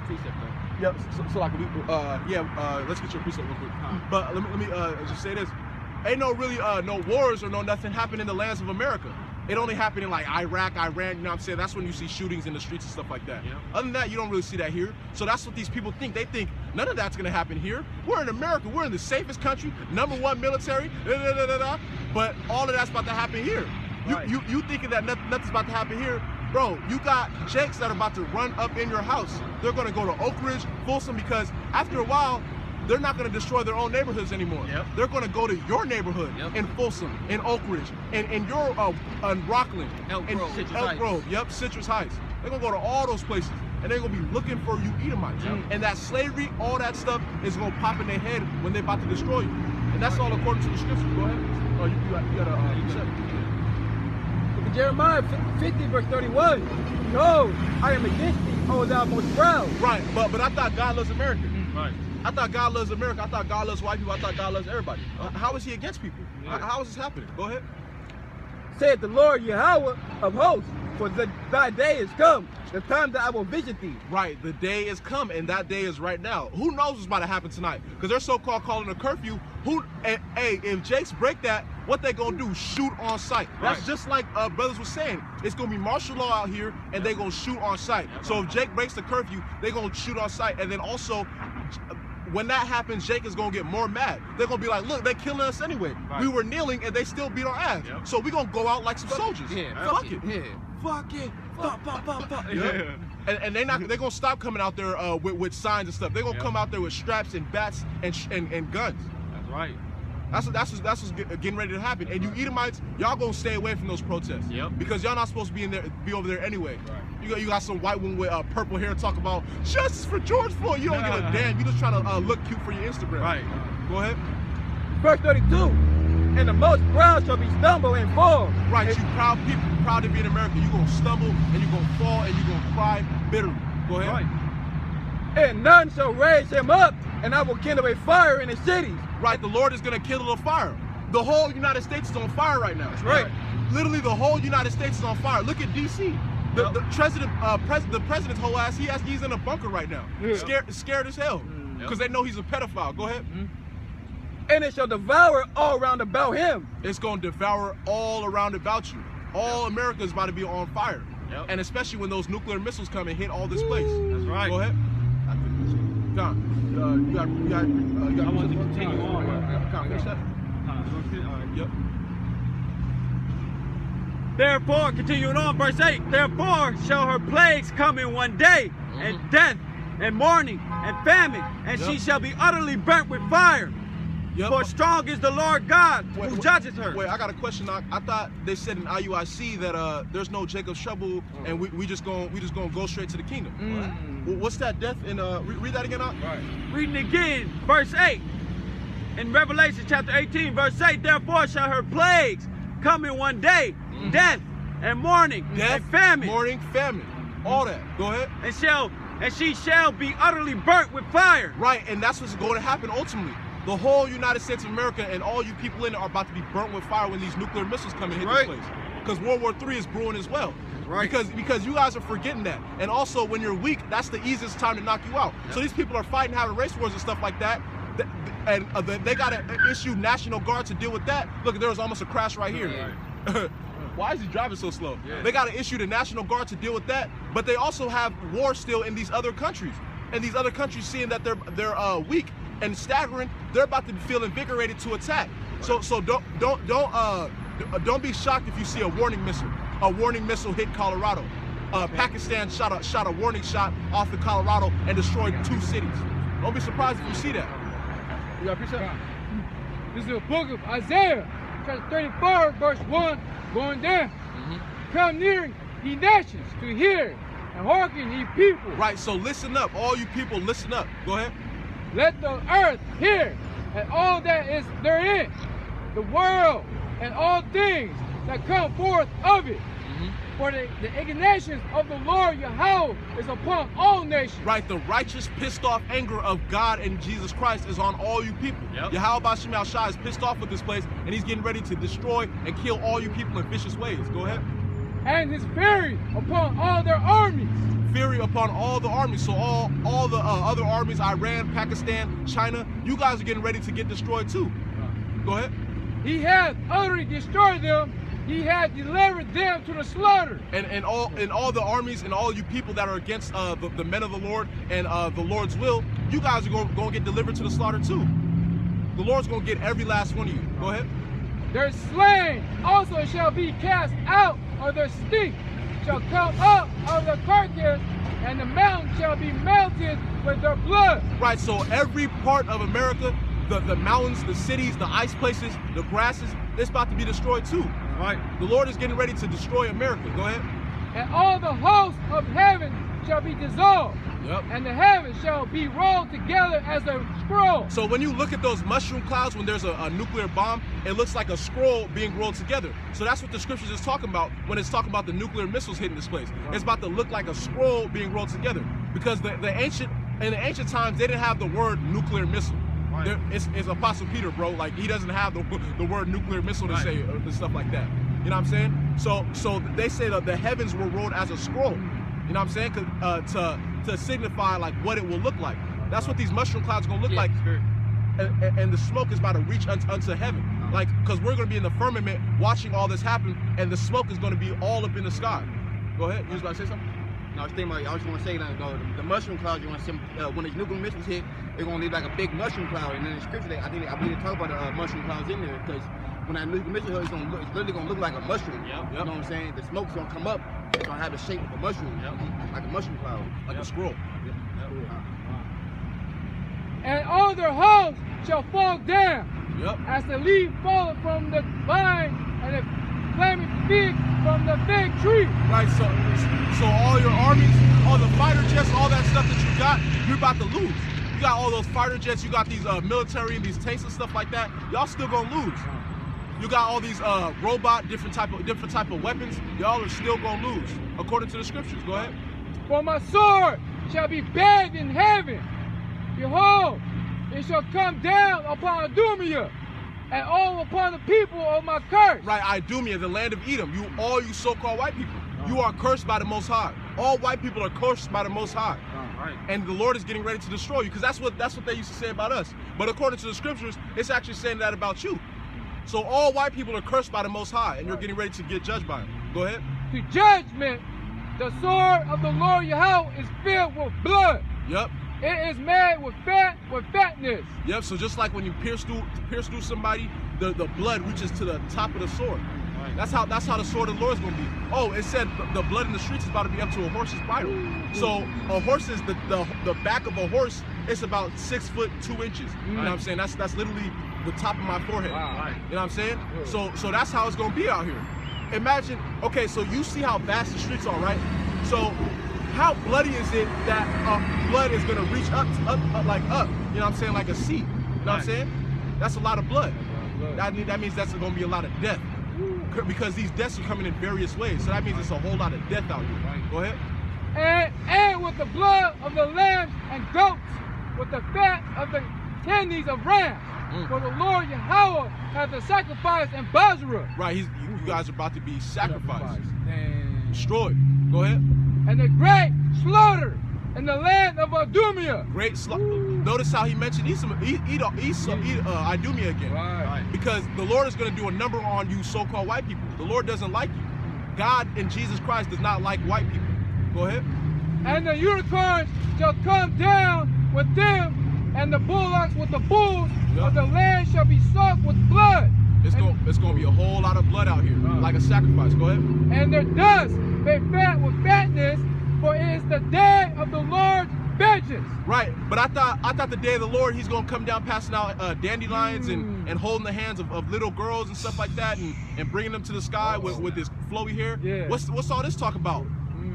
precept though. Yep. So like, let's get your precept real quick. But let me just say this: ain't no really no wars or no nothing happening in the lands of America. It only happened in like Iraq, Iran, you know what I'm saying? That's when you see shootings in the streets and stuff like that. Yep. Other than that, you don't really see that here. So that's what these people think. They think none of that's gonna happen here. We're in America, we're in the safest country, #1 military, but all of that's about to happen here. Right. You thinking that nothing's about to happen here? Bro, you got Jakes that are about to run up in your house. They're gonna go to Oak Ridge, Folsom, because after a while, they're not going to destroy their own neighborhoods anymore. Yep. They're going to go to your neighborhood in Folsom, in Oak Ridge, in your Rockland, Elk Grove, yep, Citrus Heights. They're going to go to all those places, and they're going to be looking for you Edomites. Yep. And that slavery, all that stuff is going to pop in their head when they're about to destroy you. And that's all according to the scriptures. Go ahead. Oh, you got to Jeremiah 50 verse 31. Behold, I am against thee, O thou most proud. Right, but I thought God loves America. Right. I thought God loves America. I thought God loves white people. I thought God loves everybody. How is he against people? Yeah. How is this happening? Go ahead. Said the Lord Yahweh of hosts, for thy day is come, the time that I will visit thee. Right, the day is come, and that day is right now. Who knows what's about to happen tonight? Because they're so-called calling a curfew. Hey, if Jakes break that, what they gonna do? Shoot on sight. That's just like brothers was saying. It's gonna be martial law out here, and they gonna shoot on sight. So if Jake breaks the curfew, they gonna shoot on sight, and then also, when that happens, Jake is gonna get more mad. They're gonna be like, look, they killing us anyway. Right. We were kneeling and they still beat our ass. Yep. So we gonna go out like some soldiers. Yeah, fuck it. Yeah. Fuck it. Fuck. Yeah. And they're gonna stop coming out there with signs and stuff. They're gonna come out there with straps and bats and guns. That's right. That's what's getting ready to happen. And you Edomites, y'all gonna stay away from those protests. Yep. Because y'all not supposed to be over there anyway. Right. You got some white one with purple hair talk about justice for George Floyd. You don't give a damn. You just trying to look cute for your Instagram. Right. Go ahead. Verse 32. And the most proud shall be stumble and fall. Right. You proud people, proud to be in America. You gonna stumble and you gonna fall and you gonna cry bitterly. Go ahead. Right. And none shall raise him up, and I will kindle a fire in the cities. Right. The Lord is gonna kindle a fire. The whole United States is on fire right now. That's right. Literally, the whole United States is on fire. Look at D.C. The president's whole ass, he's in a bunker right now. Yeah. Scared as hell. Because they know he's a pedophile. Go ahead. And it shall devour all round about him. It's going to devour all around about you. All America is about to be on fire. Yep. And especially when those nuclear missiles come and hit all this place. That's right. Go ahead. John, I wanted to continue on. Finish that. Yep. Therefore, continuing on, verse 8, therefore shall her plagues come in one day, and death, and mourning, and famine, and she shall be utterly burnt with fire. Yep. For strong is the Lord God who judges her. Wait, I got a question. I thought they said in IUIC that there's no Jacob's trouble, and we just gonna go straight to the kingdom. What's that death in read that again out? Right. Reading again, verse 8. In Revelation chapter 18, verse 8, therefore shall her plagues come in one day, death and mourning, and famine. Mourning, famine, all that. Go ahead. And she shall be utterly burnt with fire. Right, and that's what's going to happen ultimately. The whole United States of America and all you people in it are about to be burnt with fire when these nuclear missiles come and hit this place. Because World War III is brewing as well. Right. Because you guys are forgetting that. And also, when you're weak, that's the easiest time to knock you out. Yep. So these people are fighting, having race wars and stuff like that. And they got to issue National Guard to deal with that. Look, there was almost a crash right here. Right. Why is he driving so slow? Yeah. They got to issue the National Guard to deal with that. But they also have war still in these other countries. And these other countries, seeing that they're weak and staggering, they're about to feel invigorated to attack. Right. So don't be shocked if you see a warning missile. A warning missile hit Colorado. Pakistan shot a warning shot off of Colorado and destroyed 2 cities. Don't be surprised if you see that. You got a precept? This is the book of Isaiah, chapter 34, verse 1, going down. Come near, ye nations, to hear, and hearken, ye people. Right, so listen up. All you people, listen up. Go ahead. Let the earth hear, and all that is therein, the world, and all things that come forth of it. For the indignation of the Lord Yahweh is upon all nations. Right, the righteous, pissed off anger of God and Jesus Christ is on all you people. Yep. Yahweh Bashim Al-Shai is pissed off with this place, and he's getting ready to destroy and kill all you people in vicious ways. Go ahead. and his fury upon all their armies. Fury upon all the armies. So all the other armies, Iran, Pakistan, China, you guys are getting ready to get destroyed too. Go ahead. He hath utterly destroyed them. He hath delivered them to the slaughter. And all the armies and all you people that are against the men of the Lord and the Lord's will, you guys are going to get delivered to the slaughter too. The Lord's going to get every last one of you. Go ahead. Their slain also shall be cast out of their stink, shall come up of the carcass, and the mountain shall be melted with their blood. Right, so every part of America, the mountains, the cities, the ice places, the grasses, it's about to be destroyed too. Right. The Lord is getting ready to destroy America. Go ahead. And all the hosts of heaven shall be dissolved. Yep. And the heavens shall be rolled together as a scroll. So when you look at those mushroom clouds, when there's a nuclear bomb, it looks like a scroll being rolled together. So that's what the scriptures is talking about when it's talking about the nuclear missiles hitting this place. Right. It's about to look like a scroll being rolled together, because in the ancient times they didn't have the word nuclear missile. Right. It's Apostle Peter, bro. Like, he doesn't have the word nuclear missile to say and stuff like that. You know what I'm saying? So they say that the heavens were rolled as a scroll. You know what I'm saying? To signify like what it will look like. That's what these mushroom clouds are gonna look like. And the smoke is about to reach unto heaven. Like, because we're gonna be in the firmament watching all this happen, and the smoke is gonna be all up in the sky. Go ahead. You was about to say something? No, I was thinking about, I just want to say that the mushroom clouds, you want to see when these nuclear missiles hit, they're going to leave like a big mushroom cloud. And then in the scripture, I believe they talk about the mushroom clouds in there, because when that nuclear missile hits, it's literally going to look like a mushroom. Yep. You know what I'm saying? The smoke's going to come up. It's going to have the shape of a mushroom, like a mushroom cloud, like a scroll. And all their hosts shall fall down, as the leaf falleth from the vine, and the flaming fig from the fig tree. Right, so all your armies, all the fighter jets, all that stuff that you got, you're about to lose. You got all those fighter jets, you got these military and these tanks and stuff like that, y'all still gonna lose. You got all these robot, different type of weapons, y'all are still gonna lose, according to the scriptures. Go ahead. For my sword shall be bathed in heaven. Behold, it shall come down upon Idumea, and all upon the people of my curse. Right, Idumea, the land of Edom. All you so-called white people, you are cursed by the Most High. All white people are cursed by the Most High. Right. And the Lord is getting ready to destroy you, because that's what they used to say about us. But according to the scriptures, it's actually saying that about you. So all white people are cursed by the Most High, and you're getting ready to get judged by him. Go ahead. To judgment, the sword of the Lord Yahweh is filled with blood. Yep. It is made with fatness. Yep, so just like when you pierce through somebody, the blood reaches to the top of the sword. Right. That's how the sword of the Lord is going to be. Oh, it said the blood in the streets is about to be up to a horse's bridle. So a horse is the back of a horse is about 6 foot 2 inches. You know what I'm saying? That's literally the top of my forehead. Wow. You know what I'm saying? So that's how it's going to be out here. Imagine, okay, so you see how vast the streets are, right? So how bloody is it that blood is gonna reach up, you know what I'm saying, like a sea? You know what I'm saying? That's a lot of blood. That means that's gonna be a lot of death, because these deaths are coming in various ways. So that means it's a whole lot of death out here. Go ahead. And with the blood of the lambs and goats, with the fat of the kidneys of rams. For the Lord Yahweh hath the sacrifice in Basra. Right, you guys are about to be sacrificed. Destroyed. Go ahead. And the great slaughter in the land of Idumea. Great slaughter. Notice how he mentioned Idumea again. Right. Because the Lord is going to do a number on you so-called white people. The Lord doesn't like you. God and Jesus Christ does not like white people. Go ahead. And the unicorns shall come down with them, and the bullocks with the bulls of the land shall be soaked with blood. It's going to be a whole lot of blood out here, like a sacrifice. Go ahead. And their dust they fat with fatness, for it is the day of the Lord's vengeance. Right, but I thought the day of the Lord, he's going to come down passing out dandelions and holding the hands of little girls and stuff like that, and bringing them to the sky with his flowy hair. Yeah. What's all this talk about?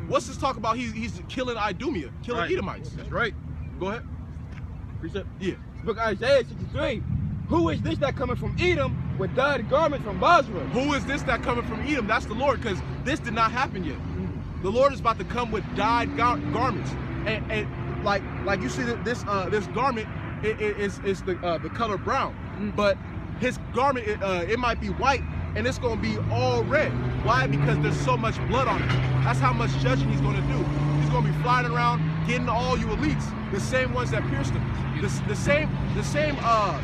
What's this talk about? He's killing Idumea, killing Edomites. That's right. Go ahead. Precept. Yeah. Book Isaiah 63. Who is this that coming from Edom with dyed garments from Basra? Who is this that coming from Edom? That's the Lord, because this did not happen yet. The Lord is about to come with dyed garments, and like you see this garment is the color brown, but his garment it might be white, and it's going to be all red. Why? Because there's so much blood on it. That's how much judging he's going to do. He's going to be flying around, getting all you elites, the same ones that pierced him. The same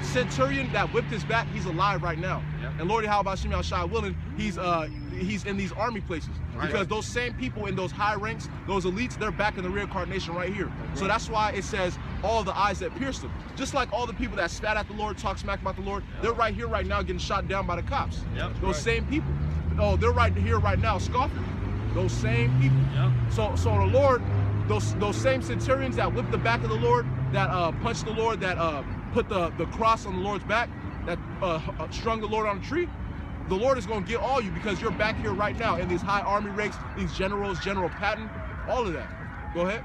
centurion that whipped his back, he's alive right now. Yep. And Lord Yahweh Shem Shai willing, he's in these army places. Because those same people in those high ranks, those elites, they're back in the reincarnation right here. So that's why it says all the eyes that pierced him. Just like all the people that spat at the Lord, talk smack about the Lord, they're right here right now getting shot down by the cops. Yep. Those same people. Oh, they're right here right now scoffing. Those same people. Yep. So the Lord, those same centurions that whipped the back of the Lord, that punched the Lord, that put the cross on the Lord's back, that strung the Lord on a tree, the Lord is going to get all you because you're back here right now in these high army ranks, these generals, General Patton, all of that. Go ahead.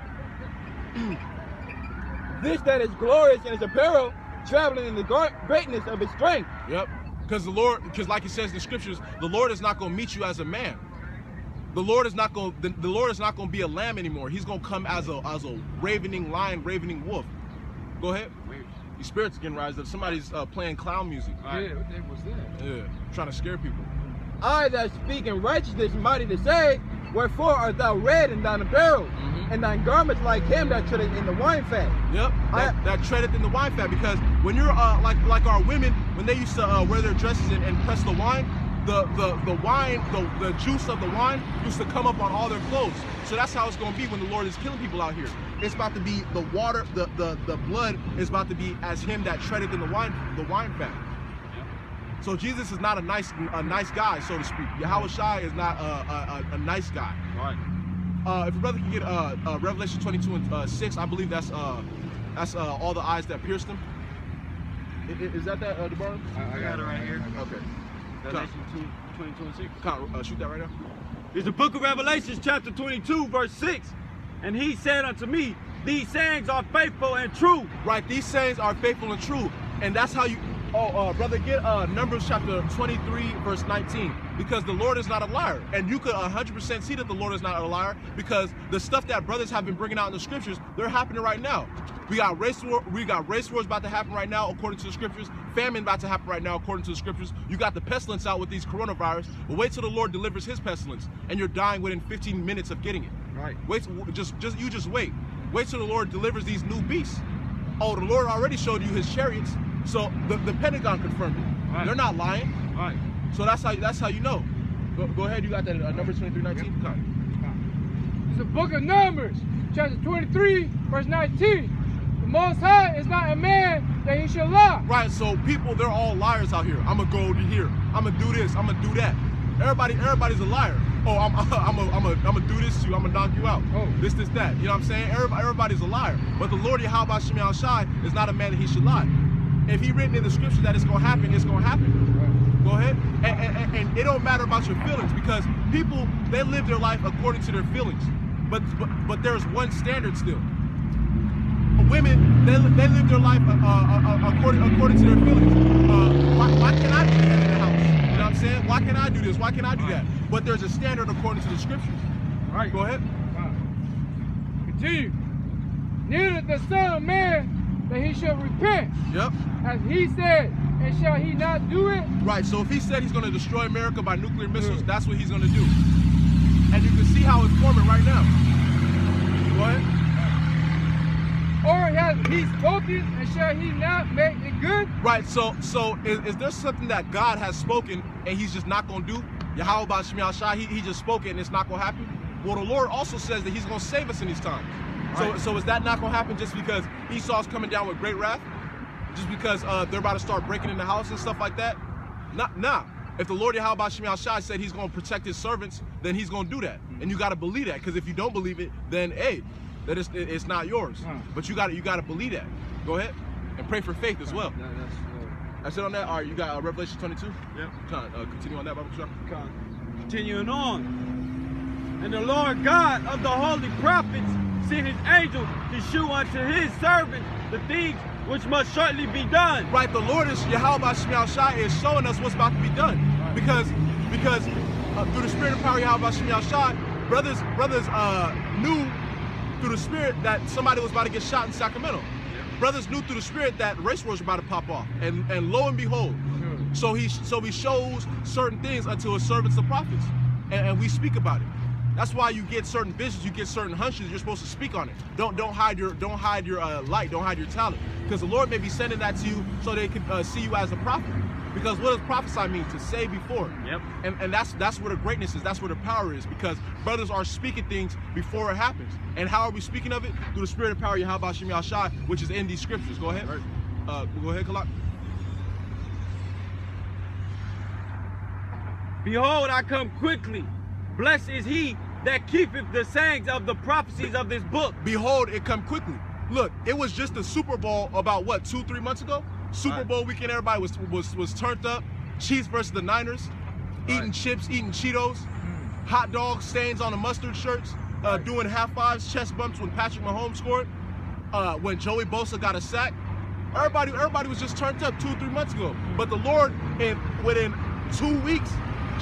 This that is glorious in his apparel, traveling in the greatness of his strength. Yep. Because like it says in the scriptures, the Lord is not going to meet you as a man. The Lord is not going to be a lamb anymore. He's going to come as a ravening lion, ravening wolf. Go ahead. Your spirits getting rised up. Somebody's playing clown music. Yeah, what the heck was that? Yeah, trying to scare people. I that speak in righteousness mighty to say, wherefore art thou red in thine apparel, and thine garments like him that treadeth in the wine fat. Yep, that treadeth in the wine fat, because when you're like our women, when they used to wear their dresses and press the wine, the wine, the juice of the wine used to come up on all their clothes. So that's how it's going to be when the Lord is killing people out here. It's about to be the water, the blood is about to be as him that treadeth in the wine fat. So Jesus is not a nice guy, so to speak. Yahweh Shai is not a nice guy. Right. If your brother can get Revelation 22 and 6, I believe that's all the eyes that pierced him. Is that Debar? I got it right here. Okay. Revelation 22 and 6. Shoot that right now. It's the book of Revelation, chapter 22, verse 6. And he said unto me, these sayings are faithful and true. Right, these sayings are faithful and true. And that's how you, brother, get Numbers chapter 23, verse 19. Because the Lord is not a liar. And you could 100% see that the Lord is not a liar, because the stuff that brothers have been bringing out in the scriptures, they're happening right now. We got race wars about to happen right now, according to the scriptures. Famine about to happen right now, according to the scriptures. You got the pestilence out with these coronavirus. But wait till the Lord delivers his pestilence, and you're dying within 15 minutes of getting it. Right. Wait, just wait. Wait till the Lord delivers these new beasts. Oh, the Lord already showed you his chariots, so the Pentagon confirmed it. Right. They're not lying. Right. So that's how you know. Go ahead. You got that Numbers 23:19. Yep. It's the book of Numbers, chapter 23, verse 19. The Most High is not a man that he should lie. Right. So people, they're all liars out here. I'm gonna go over here. I'm gonna do this. I'm gonna do that. Everybody's a liar. Oh, I'm gonna do this to you. I'm gonna knock you out. Oh. This, that. You know what I'm saying? Everybody's a liar. But the Lord Yahweh Shem Shai is not a man that he should lie. If he written in the scripture that it's gonna happen, it's gonna happen. Right. Go ahead. And it don't matter about your feelings, because people, they live their life according to their feelings. But there's one standard still. Women, they live their life according to their feelings. Why can't I do that in the house? You know what I'm saying? Why can't I do this? Why can't I do that? But there's a standard according to the scriptures. All right. Go ahead. Continue. Neither the Son of Man that he shall repent. Yep. As he said, and shall he not do it? Right. So if he said he's going to destroy America by nuclear missiles, that's what he's going to do. And you can see how it's forming right now. Go ahead. Or has he spoken, and shall he not make it good? Right, so is there something that God has spoken and he's just not going to do? Yahweh Shem Shai, he just spoke it and it's not going to happen? Well, the Lord also says that he's going to save us in these times. Right. So is that not going to happen just because Esau's coming down with great wrath? Just because they're about to start breaking in the house and stuff like that? Nah. If the Lord Yahweh Shem Shai said he's going to protect his servants, then he's going to do that. And you got to believe that, because if you don't believe it, then hey, that it's not yours. But you got to believe that. Go ahead and pray for faith as well. That's it on that. All right, you got Revelation 22. Yep. Continue on that, Bible Sharp. Continuing on. And the Lord God of the holy prophets sent his angel to shew unto his servants the things which must shortly be done. Right. The Lord is Yahweh Shem Shai is showing us what's about to be done. Right. Because through the spirit and power of Yahweh Shem Shai, brothers knew through the spirit that somebody was about to get shot in Sacramento. Brothers knew through the spirit that race wars were about to pop off. And lo and behold, So he shows certain things unto his servants, the prophets, and we speak about it. That's why you get certain visions, you get certain hunches. You're supposed to speak on it. Don't hide your light. Don't hide your talent, because the Lord may be sending that to you so they can see you as a prophet. Because what does prophesy mean? To say before. Yep. And that's where the greatness is. That's where the power is. Because brothers are speaking things before it happens. And how are we speaking of it? Through the spirit and power of Yahweh Shem Yahshai, which is in these scriptures. Go ahead. Right. Go ahead, Kalak. Behold, I come quickly. Blessed is he that keepeth the sayings of the prophecies of this book. Behold, it come quickly. Look, it was just the Super Bowl about what, 2-3 months ago? Super Bowl weekend, everybody was turned up. Chiefs versus the Niners, eating chips, eating Cheetos, hot dogs, stains on the mustard shirts, doing half fives, chest bumps when Patrick Mahomes scored, when Joey Bosa got a sack. Everybody was just turned up 2-3 months ago. But the Lord, within 2 weeks,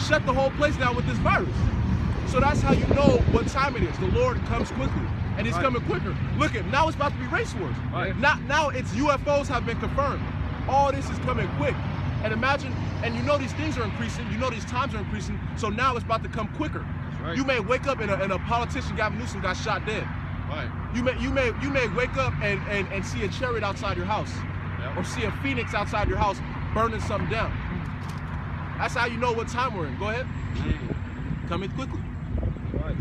shut the whole place down with this virus. So that's how you know what time it is. The Lord comes quickly, and he's coming quicker. Look at, now it's about to be race wars. Now it's UFOs have been confirmed. All this is coming quick. And imagine, and you know these things are increasing, you know these times are increasing, so now it's about to come quicker. Right. You may wake up and a politician, Gavin Newsom, got shot dead. Right. You may wake up and see a chariot outside your house, or see a phoenix outside your house burning something down. That's how you know what time we're in. Go ahead. Coming quickly. Right.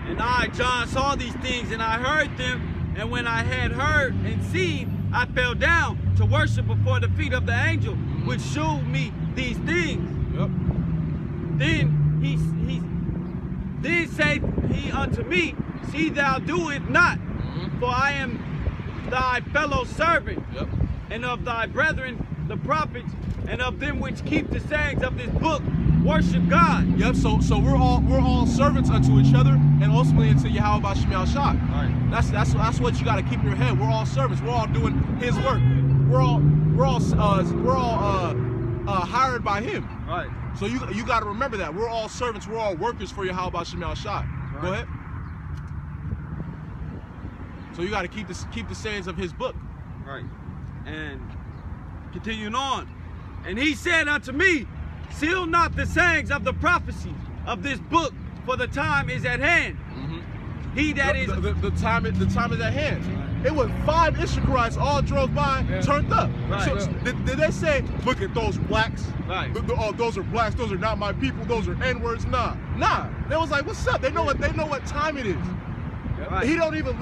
And I, John, saw these things, and I heard them, and when I had heard and seen, I fell down to worship before the feet of the angel, which showed me these things. Yep. Then said he unto me, see thou do it not, for I am thy fellow servant, and of thy brethren the prophets, and of them which keep the sayings of this book, worship God. Yep. So we're all servants unto each other, and ultimately unto Yahweh B'Shem Yahshai. Right. That's what you got to keep in your head. We're all servants. We're all doing His work. We're all hired by Him. Right. So you got to remember that we're all servants. We're all workers for Yahweh B'Shem Yahshai. Right. Go ahead. So you got to keep the sayings of His book. Right. And continuing on, and he said unto me, seal not the sayings of the prophecies of this book, for the time is at hand. He that is the time is at hand. It was 5 Israelites all drove by, turned up. Right. So did they say, look at those blacks? Right. Oh, those are blacks. Those are not my people. Those are N-words. Nah. They was like, what's up? They know what time it is. Right. He don't even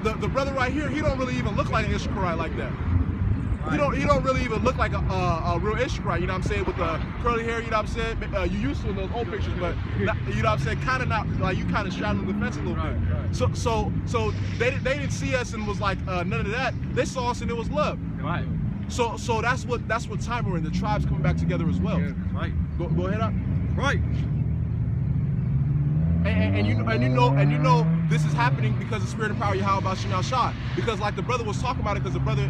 the brother right here. He don't really even look like an Israelite like that. Right. He don't really even look like a real Israelite. You know what I'm saying? With the curly hair. You know what I'm saying? You used to in those old pictures, but not, you know what I'm saying? Kind of not like you. Kind of straddling the fence a little bit. Right. So they didn't see us and was like none of that. They saw us and it was love. right. So that's what time we're in. The tribes coming back together as well. Yeah. Right. Go ahead up. Right. And you know this is happening because the spirit and power of Yahweh B'Shem Yahshai. Because like the brother was talking about it, because the brother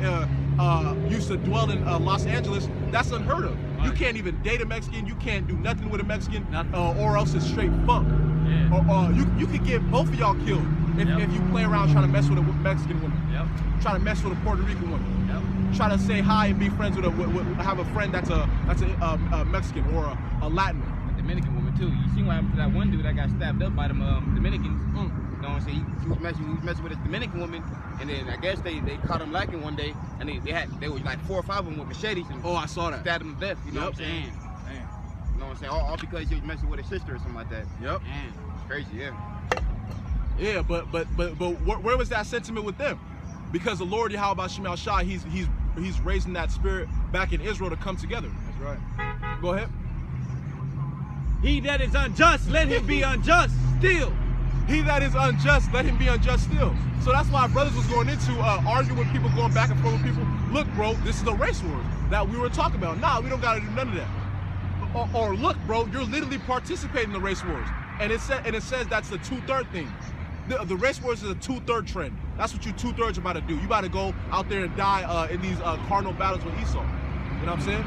used to dwell in Los Angeles. That's unheard of. Right. You can't even date a Mexican. You can't do nothing with a Mexican, Nothing. or else it's straight funk. Yeah. Or you could get both of y'all killed if you play around trying to mess with a Mexican woman, Yep. trying to mess with a Puerto Rican woman, Yep. try to say hi and be friends with have a friend that's a Mexican or a Latin. Dominican woman too. You see what happened to that one dude that got stabbed up by them Dominicans? You know what I'm saying? He was messing with a Dominican woman, and then I guess they caught him lacking one day, and they were like 4 or 5 of them with machetes and Oh, I saw that. stabbed him to death. You know what I'm saying? You know what I'm saying? All because he was messing with his sister or something like that. Yep. Man. It's crazy, yeah. Yeah, but where was that sentiment with them? Because the Lord Yahweh B'Shem Yahshai, he's raising that spirit back in Israel to come together. That's right. Go ahead. He that is unjust, let him be unjust still. He that is unjust, let him be unjust still. So that's why brothers was going into arguing with people, going back and forth with people. Look, bro, this is the race wars that we were talking about. Nah, we don't got to do none of that. Or look, bro, you're literally participating in the race wars, and it says that's the 2/3 thing. The race wars is a 2/3 trend. That's what you 2/3 about to do. You about to go out there and die in these carnal battles with Esau. You know what I'm saying?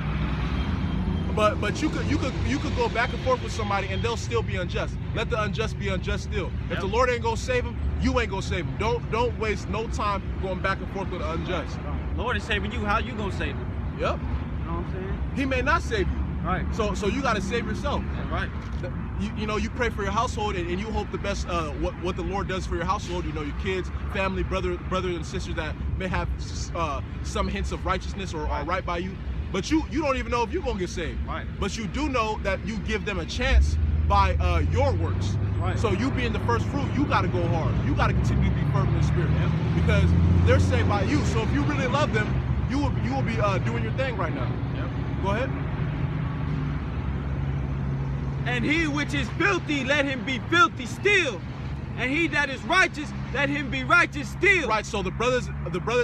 But you could go back and forth with somebody and they'll still be unjust. Let the unjust be unjust still. If the Lord ain't gonna save them, you ain't gonna save them. Don't waste no time going back and forth with the unjust. Lord is saving you. How you gonna save him? Yep. You know what what I'm saying? He may not save you. Right. So you got to save yourself. That's right. You know, you pray for your household and you hope the best, what the Lord does for your household. You know, your kids, family, brothers and sisters that may have some hints of righteousness or are right by you. But you don't even know if you're going to get saved. Right. But you do know that you give them a chance by your works. Right. So you being the first fruit, you got to go hard. You got to continue to be firm in the spirit. Yep. Because they're saved by you. So if you really love them, you will be doing your thing right now. Yep. Go ahead. And he which is filthy, let him be filthy still. And he that is righteous, let him be righteous still. Right, so the brothers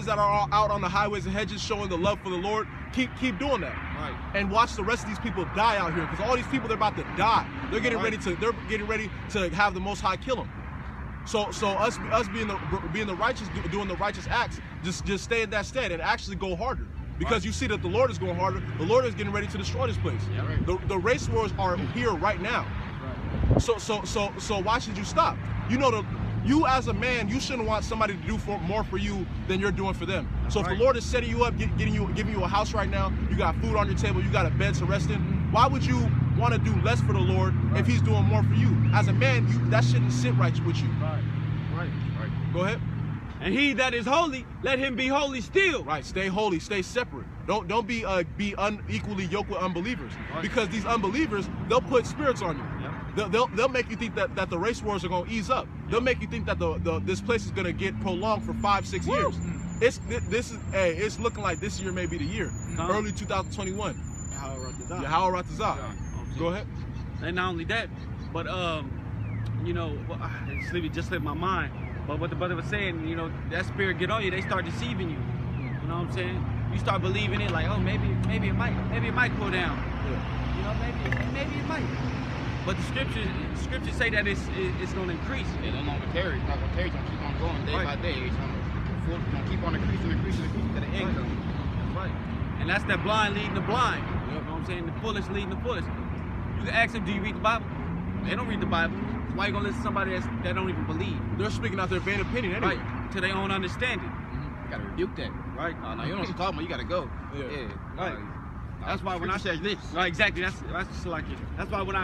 that are all out on the highways and hedges showing the love for the Lord, keep doing that. Right. And watch the rest of these people die out here, because all these people, they're about to die. They're getting ready to have the Most High kill them. So us being the righteous, doing the righteous acts, just stay in that stead and actually go harder. Because you see that the Lord is going harder. The Lord is getting ready to destroy this place. Yeah, right. The race wars are here right now. Right. So why should you stop? You know, you as a man, you shouldn't want somebody to do more for you than you're doing for them. That's so if right. the Lord is setting you up, giving you a house right now, you got food on your table, you got a bed to rest in, why would you want to do less for the Lord if He's doing more for you? As a man, that shouldn't sit right with you. Right. Go ahead. And he that is holy, let him be holy still. Right, stay holy, stay separate. Don't be unequally yoked with unbelievers. Right. Because these unbelievers, they'll put spirits on you. Yep. They'll make you think that the race wars are gonna ease up. They'll make you think that this place is gonna get prolonged for 5-6 years. It's looking like this year may be the year. Early 2021. Yahweh Ratazah. Go ahead. And not only that, but you know, it just slipped my mind. But what the brother was saying, you know, that spirit get on you, they start deceiving you. You know what I'm saying? You start believing it, like, oh, maybe it might cool down. Yeah. You know, maybe it might. But the scriptures say that it's going to increase. It don't longer tarry. It's not going to tarry. It's going to keep on going day by day. It's going to keep on increasing to the end comes. That's right. And that's that blind leading the blind. You know what I'm saying? The foolish leading the foolish. You can ask them, do you read the Bible? They don't read the Bible. Why you gonna listen to somebody that don't even believe? They're speaking out their vain opinion anyway. Right, to their own understanding. You gotta rebuke that. Right. No, you don't know what you're talking about. You gotta go. Yeah. Right. That's why when I says this. Right, exactly. That's just like it. That's why when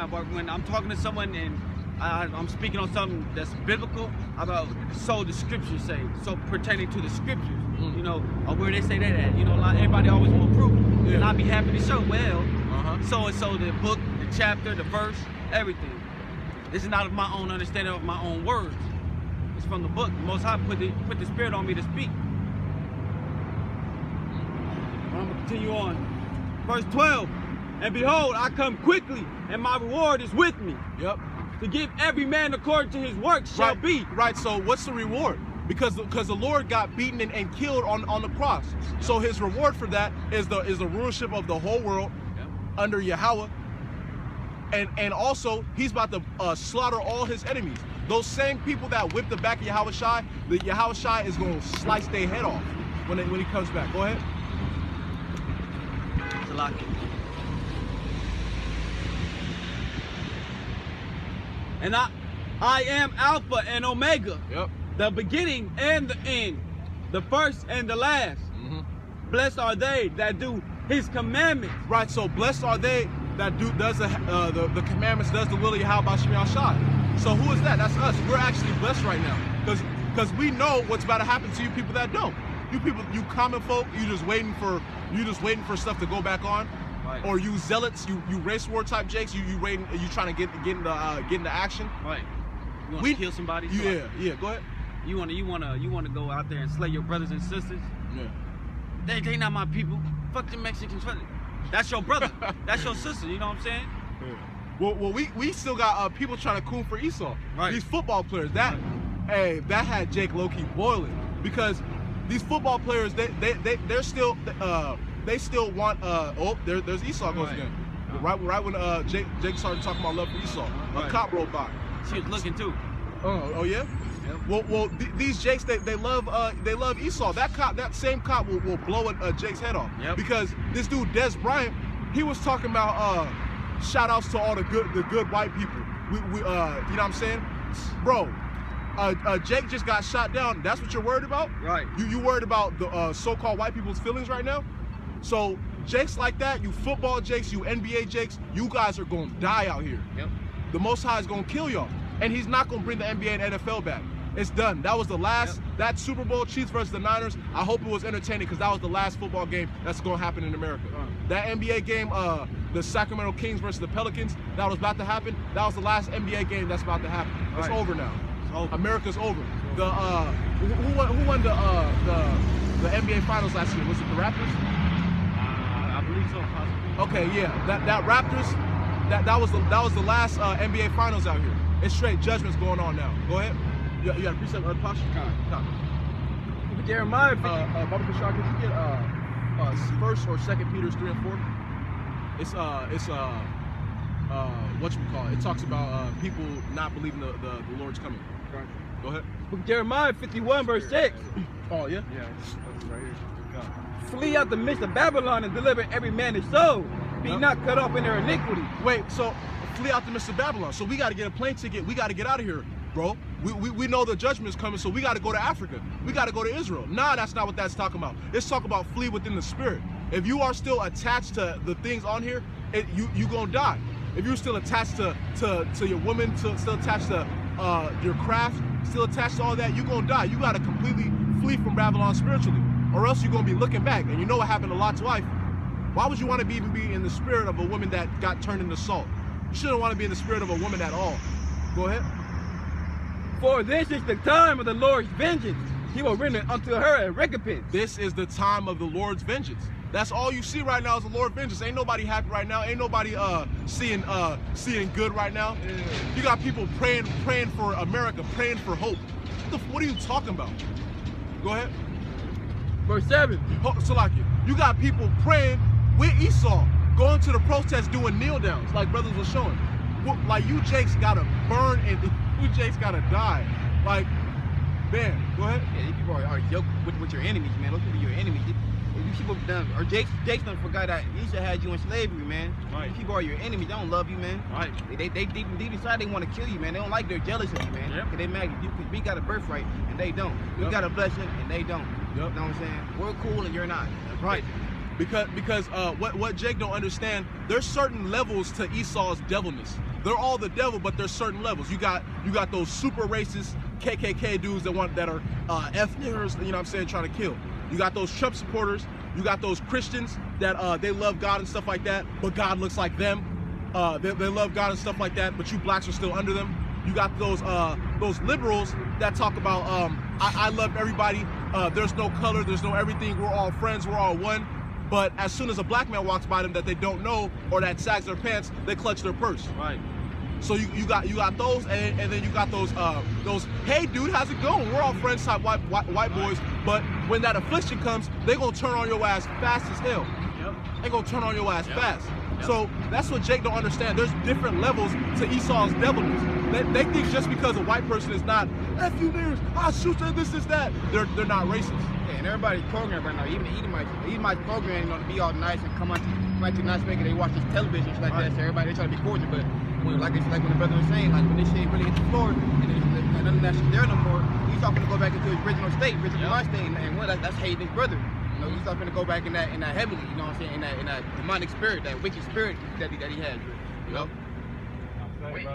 I'm talking to someone and I'm speaking on something that's biblical about so the scriptures say, so pertaining to the scriptures, you know, or where they say that at. You know, like everybody always want proof, and I'd be happy to show. Well, so and so the book, the chapter, the verse, everything. This is not of my own understanding of my own words. It's from the book. The Most High put the Spirit on me to speak. I'm going to continue on. Verse 12. And behold, I come quickly, and my reward is with me. Yep. To give every man according to his work shall be. Right, so what's the reward? Because the Lord got beaten and killed on the cross. So his reward for that is the rulership of the whole world under Yahweh. And also, he's about to slaughter all his enemies. Those same people that whipped the back of Yahweh Shai, the Yahweh Shai is going to slice their head off when he comes back. Go ahead. And I am Alpha and Omega, the beginning and the end, the first and the last. Blessed are they that do his commandments. Right, so blessed are they that does the commandments, does the will of Yahweh Shai. So who is that? That's us. We're actually blessed right now, because we know what's about to happen to you people that don't. You people, you common folk, you just waiting for stuff to go back on. Right. Or you zealots, you race war type jakes, you trying to get into action. Right. You want to kill somebody? Yeah. Go ahead. You want to go out there and slay your brothers and sisters? Yeah. They not my people. Fuck the Mexicans. That's your brother. That's your sister. You know what I'm saying? Yeah. Well, we still got people trying to coon for Esau. Right. These football players. That had Jake low-key boiling, because these football players they're still they still want there's Esau goes again. Right when Jake started talking about love for Esau, a cop rolled by. She was looking too. Oh yeah. Yep. Well, these Jakes they love Esau. That same cop will blow Jake's head off. Yep. Because this dude Des Bryant, he was talking about shout outs to all the good white people. We you know what I'm saying, bro? Jake just got shot down. That's what you're worried about? Right. You worried about the so-called white people's feelings right now? So Jakes like that, you football Jakes, you NBA Jakes, you guys are gonna die out here. Yep. The Most High is gonna kill y'all. And he's not gonna bring the NBA and NFL back. It's done. That was the last, that Super Bowl, Chiefs versus the Niners, I hope it was entertaining because that was the last football game that's gonna happen in America. That NBA game, the Sacramento Kings versus the Pelicans, that was about to happen, that was the last NBA game that's about to happen. It's over now. America's over. The who won the NBA Finals last year? Was it the Raptors? I believe so, possibly. Okay, yeah. That Raptors, that was the last NBA Finals out here. It's straight judgments going on now. Go ahead. You got a precept of the posture? Jeremiah. Baba Bashar, could you get First or Second Peter's 3 and 4? It's whatchamacallit. It talks about people not believing the Lord's coming. Go ahead. Book of Jeremiah 51 verse 6. Oh yeah? Yeah, that's right here. Flee out the midst of Babylon and deliver every man his soul. Be not cut off in their iniquity. Wait, so flee out the midst of Babylon. So we got to get a plane ticket. We got to get out of here, bro. We know the judgment is coming, so we got to go to Africa. We got to go to Israel. Nah, that's not what that's talking about. It's talking about flee within the spirit. If you are still attached to the things on here, you gonna die. If you're still attached to your woman, still attached to your craft, still attached to all that, you gonna die. You gotta completely flee from Babylon spiritually, or else you're gonna be looking back. And you know what happened to Lot's wife? Why would you want to even be in the spirit of a woman that got turned into salt? You shouldn't want to be in the spirit of a woman at all. Go ahead. For this is the time of the Lord's vengeance. He will render unto her a recompense. This is the time of the Lord's vengeance. That's all you see right now is the Lord's vengeance. Ain't nobody happy right now. Ain't nobody seeing good right now. You got people praying for America, praying for hope. What are you talking about? Go ahead. Verse 7. Salaki, you got people praying with Esau, going to the protest, doing kneel downs, like brothers were showing. Like you Jakes gotta burn and you Jakes gotta die. Like, man, go ahead. Yeah, these people are yoked with your enemies, man. Those people are your enemies. These people done, or Jakes done forgot that Esau had you in slavery, man. Right. These people are your enemies. They don't love you, man. Right. They deep inside they want to kill you, man. They don't like, they're jealous of you, man. Yep. Cause they mad at you because we got a birthright and they don't. We Yep. got a blessing and they don't. Yep. You know what I'm saying? We're cool and you're not. Right. Because what Jake don't understand, there's certain levels to Esau's devilness. They're all the devil, but there's certain levels. You got those super racist KKK dudes that are ethnics, you know what I'm saying, trying to kill. You got those Trump supporters. You got those Christians that they love God and stuff like that, but God looks like them. They love God and stuff like that, but you blacks are still under them. You got those liberals that talk about I love everybody. There's no color, there's no everything. We're all friends. We're all one. But as soon as a black man walks by them that they don't know or that sags their pants, they clutch their purse. Right. So you got those, and then you got those hey dude, how's it going? We're all friends type white boys. But when that affliction comes, they gonna turn on your ass fast as hell. Yep. They gonna turn on your ass fast. Yep. So that's what Jake don't understand. There's different levels to Esau's devilness. They think just because a white person is not F you niggers, I'll shoot you, this, that, they're not racist. Yeah, and everybody's programmed right now. Even the Edomites programmed, to be all nice and come out to nice making. They watch this television and shit like that. So everybody they try to be cordial, but when when the brother was saying, like when this shit really hit the floor and then none of that shit there no more, he's not gonna go back into his original state, my state, and that's hating his brother. You know, he's not gonna go back in that heavenly, you know what I'm saying, in that demonic spirit, that wicked spirit that he has. You know? Wait.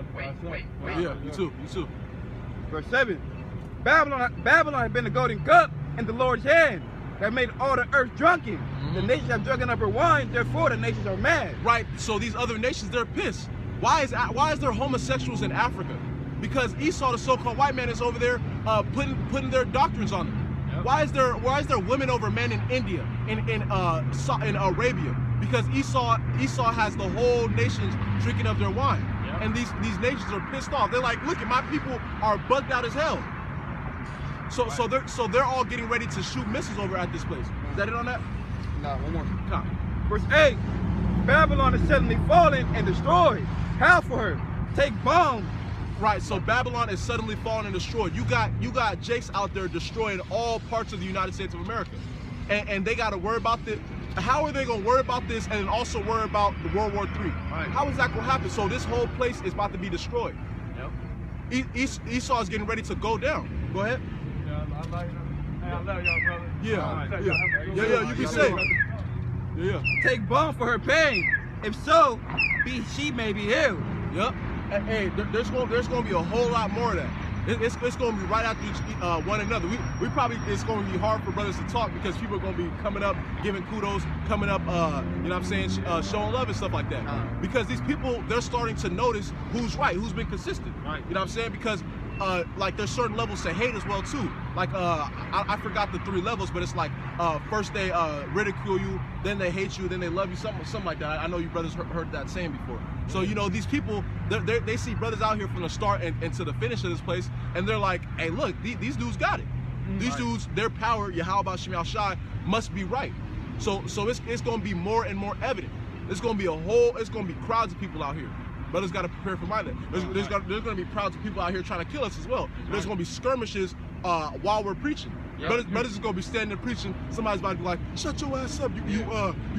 Yeah, you too. Verse 7. Babylon had been the golden cup in the Lord's hand that made all the earth drunken. The nations have drunken up her wine, therefore the nations are mad. Right. So these other nations, they're pissed. Why is there homosexuals in Africa? Because Esau, the so-called white man, is over there putting their doctrines on them. Yep. Why is there women over men in India, in Arabia? Because Esau has the whole nations drinking up their wine. Yep. And these nations are pissed off. They're like, look, my people are bugged out as hell. So they're all getting ready to shoot missiles over at this place. Is that it on that? No, one more. Come. Verse 8. Babylon is suddenly fallen and destroyed. How for her? Take bombs. Right, so Babylon is suddenly fallen and destroyed. You got Jakes out there destroying all parts of the United States of America. And they got to worry about this. How are they going to worry about this and then also worry about the World War III? Right. How is that going to happen? So this whole place is about to be destroyed. Yep. Esau is getting ready to go down. Go ahead. I love y'all, brother. Yeah, you be safe. Yeah. Take balm for her pain. If so, she may be healed. Yep. Hey, there's gonna be a whole lot more of that. It's gonna be right after one another. We probably, it's gonna be hard for brothers to talk because people are gonna be coming up, giving kudos, coming up, you know what I'm saying, showing love and stuff like that. Because these people, they're starting to notice who's right, who's been consistent. Right. You know what I'm saying? Because like there's certain levels to hate as well too. Like I forgot the 3 levels, but it's like first they ridicule you, then they hate you, then they love you, something like that. I know you brothers heard that saying before. So you know, these people, they see brothers out here from the start and to the finish of this place, and they're like, hey, look, these dudes got it. These dudes, their power, Yahweh Shem Shai, must be right. So it's gonna be more and more evident. It's gonna be it's gonna be crowds of people out here. Brothers got to prepare for my day. There's going to be crowds of people out here trying to kill us as well. There's going to be skirmishes while we're preaching. Brothers is going to be standing there preaching. Somebody's about to be like, shut your ass up, you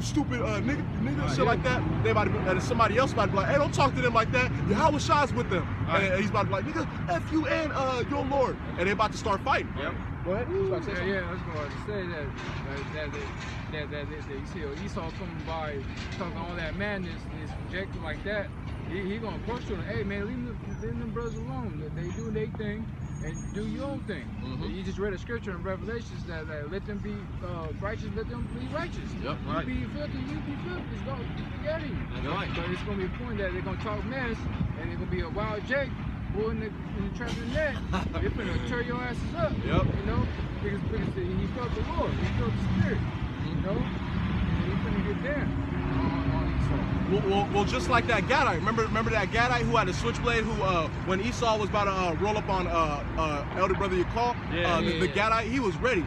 stupid nigga, shit like that. They about to be, and somebody else about to be like, hey, don't talk to them like that. Yahweh Shai's with them. And he's about to be like, nigga, F you and your Lord. And they about to start fighting. Yep. Go ahead. I was going to say that you see Esau coming by talking all that madness, is projected like that. He gonna approach them, hey man, leave them brothers alone. They do their thing and do your own thing. You just read a scripture in Revelations that let them be righteous, let them be righteous. Yep, right. You be filthy, you be filthy. It's gonna get you. Right. But it's gonna be a point that they're gonna talk mess and it's gonna be a wild Jake bull in the trap of the net. They're gonna tear your asses up. Yep. You know, because he felt the Lord, he felt the Spirit. You know, and he's gonna get down. Well, just like that Gadite. Remember that Gadite who had a switchblade? Who, when Esau was about to roll up on elder brother Yakal, the Gadite, he was ready.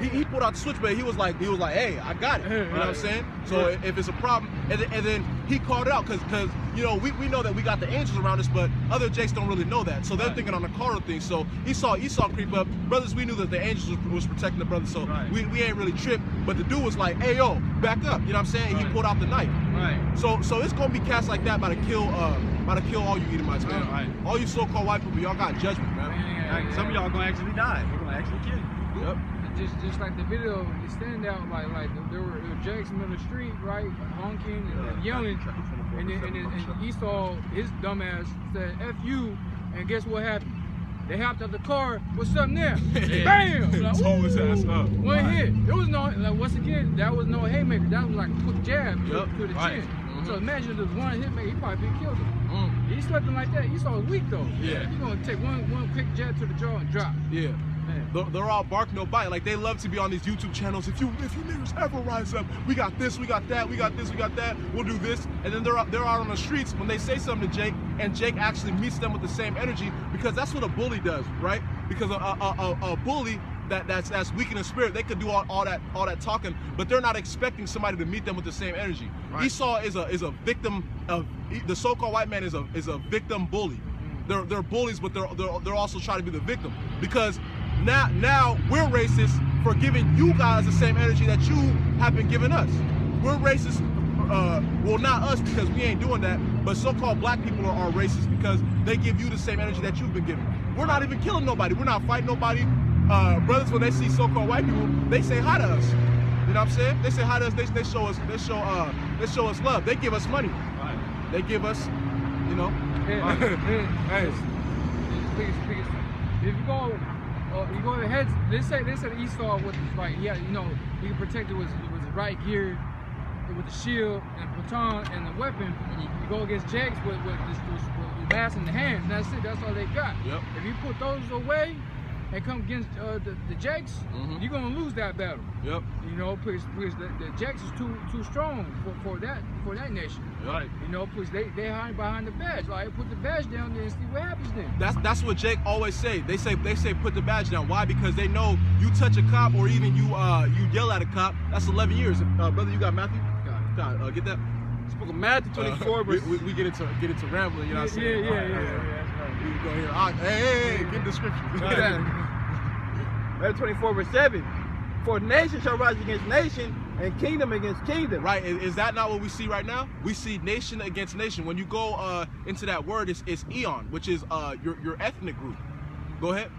He pulled out the switchblade. He was like, hey, I got it. You know what I'm saying? So if it's a problem, and then he called it out because you know we know that we got the angels around us, but other Jakes don't really know that. So they're thinking on the carnal thing. So he saw Esau creep up. Brothers, we knew that the angels was protecting the brothers, so we ain't really tripped. But the dude was like, hey yo, back up. You know what I'm saying? And he pulled out the knife. Right. So it's gonna be cats like that about to kill all you Edomites, man. All you so-called white people, y'all got judgment, man. Some of y'all gonna actually die. They're gonna actually kill you. Yep. Just like the video, they stand out like there were Jakes in the street, right, honking and yelling, and Esau, his dumbass, said F you, and guess what happened? They hopped out the car. What's up now? Bam! Like, tore his ass up. One hit. There was no, like, once again, that was no haymaker. That was like a quick jab to the chin. So imagine if there was one hitmaker, he probably been killed him. He slept him like that. Esau was weak though. Yeah. He's gonna take one quick jab to the jaw and drop. Yeah. They're all bark no bite. Like, they love to be on these YouTube channels. If you niggas ever rise up, we got this, we got that, we got this, we got that. We'll do this. And then they're out on the streets when they say something to Jake, and Jake actually meets them with the same energy, because that's what a bully does, right? Because a bully that's weak in the spirit, they could do all that talking, but they're not expecting somebody to meet them with the same energy. Right. Esau is a victim of the so-called white man is a victim bully. They're bullies, but they're also trying to be the victim, because now we're racist for giving you guys the same energy that you have been giving us. We're racist, well, not us because we ain't doing that, but so-called black people are racist because they give you the same energy that you've been giving. We're not even killing nobody. We're not fighting nobody. Brothers, when they see so-called white people, they say hi to us. You know what I'm saying? They say hi to us. They show us love. They give us money. Right. They give us, you know. If you go ahead. They said Esau was right. Yeah, you know, he protected with his right gear, with the shield and the baton and the weapon. You go against Jakes with the mask in the hand. That's it. That's all they got. Yep. If you put those away and come against the Jakes, you're gonna lose that battle. Yep. You know, because the Jakes is too strong for that nation. Right. You know, because they hide behind the badge. Like, put the badge down there and see what happens then. That's what Jake always say. They say put the badge down. Why? Because they know you touch a cop or even you yell at a cop. That's 11 years. Brother, you got Matthew? God, get that. Spoke of Matthew 24. We get into rambling. You know what I'm saying? Yeah. We go here. Hey, get the scripture. Matthew 24 verse 7. For nation shall rise against nation, and kingdom against kingdom. Right. Is that not what we see right now? We see nation against nation. When you go into that word, it's eon, which is your ethnic group. Go ahead.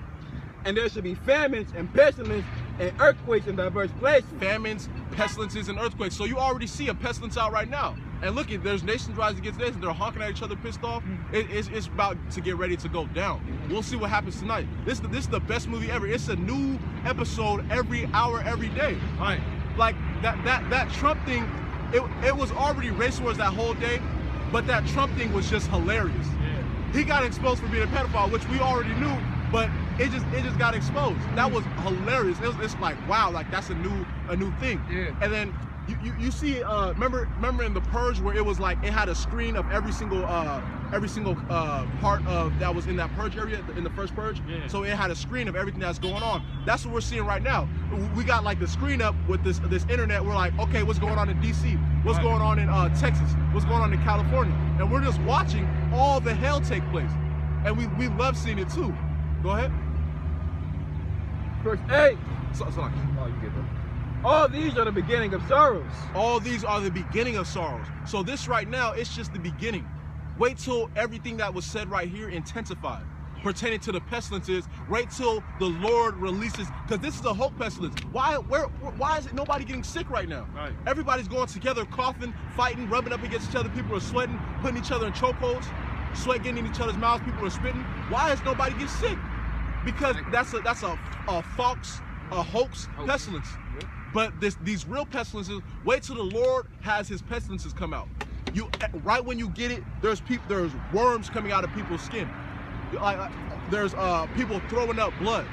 And there should be famines and pestilence and earthquakes in diverse places. Famines, pestilences, and earthquakes. So you already see a pestilence out right now. And look, there's nations rising against nations. They're honking at each other, pissed off. It's about to get ready to go down. We'll see what happens tonight. This is the best movie ever. It's a new episode every hour, every day. Right. Like that Trump thing, it was already race wars that whole day, but that Trump thing was just hilarious. Yeah. He got exposed for being a pedophile, which we already knew, but it just got exposed. That was hilarious. It's like, wow, like that's a new thing. Yeah. And then you see, remember in The Purge where it was like it had a screen of every single part of that was in that purge area in the first purge. Yeah. So it had a screen of everything that's going on. That's what we're seeing right now. We got like the screen up with this internet. We're like, okay, what's going on in DC? What's going on in Texas? What's going on in California? And we're just watching all the hell take place. And we love seeing it too. Go ahead. Verse 8. Sorry. Oh, you get that. All these are the beginning of sorrows. All these are the beginning of sorrows. So this right now, it's just the beginning. Wait till everything that was said right here intensified, pertaining to the pestilences. Wait till the Lord releases, because this is a hope pestilence. Why is it nobody getting sick right now? Right. Everybody's going together, coughing, fighting, rubbing up against each other. People are sweating, putting each other in chokeholds, sweat getting in each other's mouths. People are spitting. Why is nobody getting sick? Because that's a hoax pestilence. But these real pestilences, wait till the Lord has his pestilences come out. Right when you get it, there's worms coming out of people's skin. There's people throwing up blood.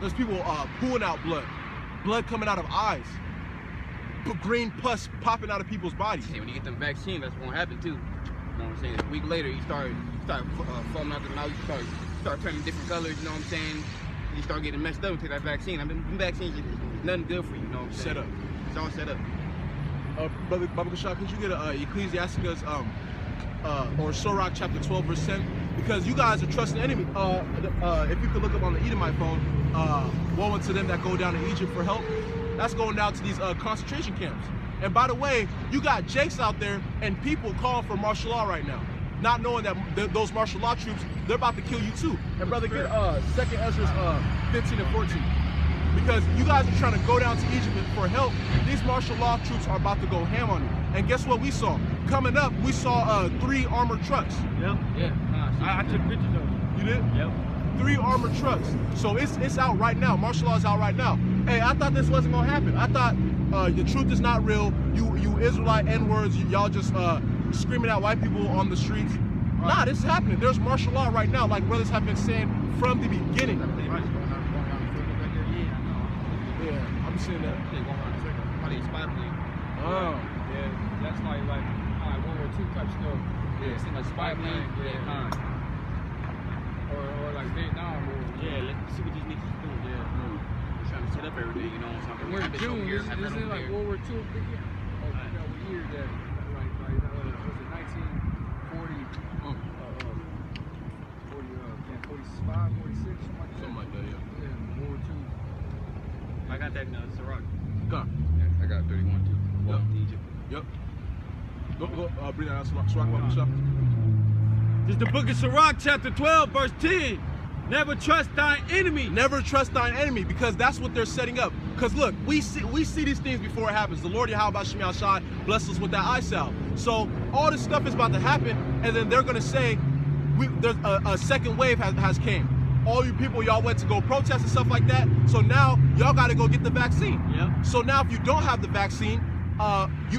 There's people pooing out blood coming out of eyes. Green pus popping out of people's bodies. Hey, when you get them vaccine, that's what's gonna happen too. You know what I'm saying? A week later, you start foaming out the mouth. You start turning different colors. You know what I'm saying? You start getting messed up and take that vaccine. I mean, them vaccines is nothing good for you. You know what I'm saying? Set up. It's all set up. Brother Baba Kashak, could you get Ecclesiasticus or Sirach chapter 12 verse 10? Because you guys are trusting the enemy. If you could look up on the Edomite phone, woe unto them that go down to Egypt for help. That's going down to these concentration camps. And by the way, you got Jakes out there and people calling for martial law right now, not knowing that those martial law troops, they're about to kill you too. And brother, get 2nd Ezra 15 and 14. Because you guys are trying to go down to Egypt for help. These martial law troops are about to go ham on you. And guess what we saw? Coming up, we saw 3 armored trucks. Yep. Yeah. I took pictures of them. You did? Yep. 3 armored trucks. So it's out right now. Martial law is out right now. Hey, I thought this wasn't gonna happen. I thought the truth is not real. You Israelite N-words, y'all just screaming at white people on the streets. Right. Nah, this is happening. There's martial law right now, like brothers have been saying from the beginning. Right. Yeah, I'm seeing that. Probably a spy plane. Oh. Yeah, that's like World War II type stuff. Yeah, it seems like spy plane. Yeah. Or like Vietnam War. Yeah, let's see what these niggas do. Yeah. We're trying to set up everything, you know what I'm saying? We're in June. This is like World War II. Oh, I forgot what year that. Like was it 1940? 45, 46, something like that. Yeah, World War II. I got that in Sirach. Go. I got 31 too. Yep. To Egypt. Yep. Go, bring that out, Sirach, Baba Kashak. This is the book of Sirach, chapter 12, verse 10. Never trust thine enemy. Never trust thine enemy, because that's what they're setting up. Because look, we see these things before it happens. The Lord Yahweh Shem Yahshai blessed us with that eye salve. So all this stuff is about to happen, and then they're gonna say, there's a second wave has came. All you people, y'all went to go protest and stuff like that. So now y'all got to go get the vaccine. Yep. So now if you don't have the vaccine,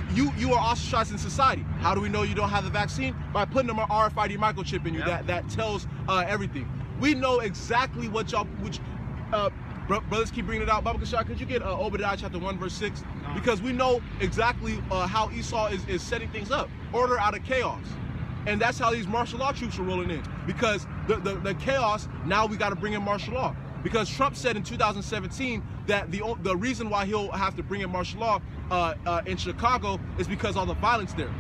you are ostracized in society. How do we know you don't have the vaccine? By putting an RFID microchip in you. Yep. that tells everything. We know exactly what y'all, brothers keep bringing it out. Baba Kashak, could you get Obadiah chapter 1 verse 6? No. Because we know exactly how Esau is setting things up. Order out of chaos. And that's how these martial law troops are rolling in. Because the chaos, now we got to bring in martial law. Because Trump said in 2017 that the reason why he'll have to bring in martial law in Chicago is because all the violence there.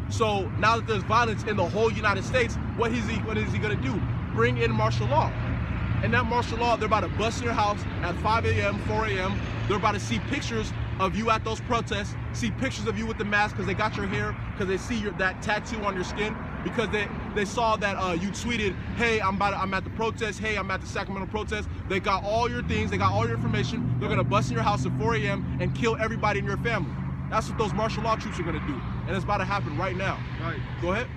So now that there's violence in the whole United States, what is he going to do? Bring in martial law. And that martial law, they're about to bust in your house at 5 a.m., 4 a.m. They're about to see pictures of you at those protests, see pictures of you with the mask because they got your hair, because they see that tattoo on your skin. because they saw that you tweeted, hey, I'm at the protest, hey, I'm at the Sacramento protest. They got all your things, they got all your information. They're gonna bust in your house at 4 a.m. and kill everybody in your family. That's what those martial law troops are gonna do, and it's about to happen right now. Right. Go ahead.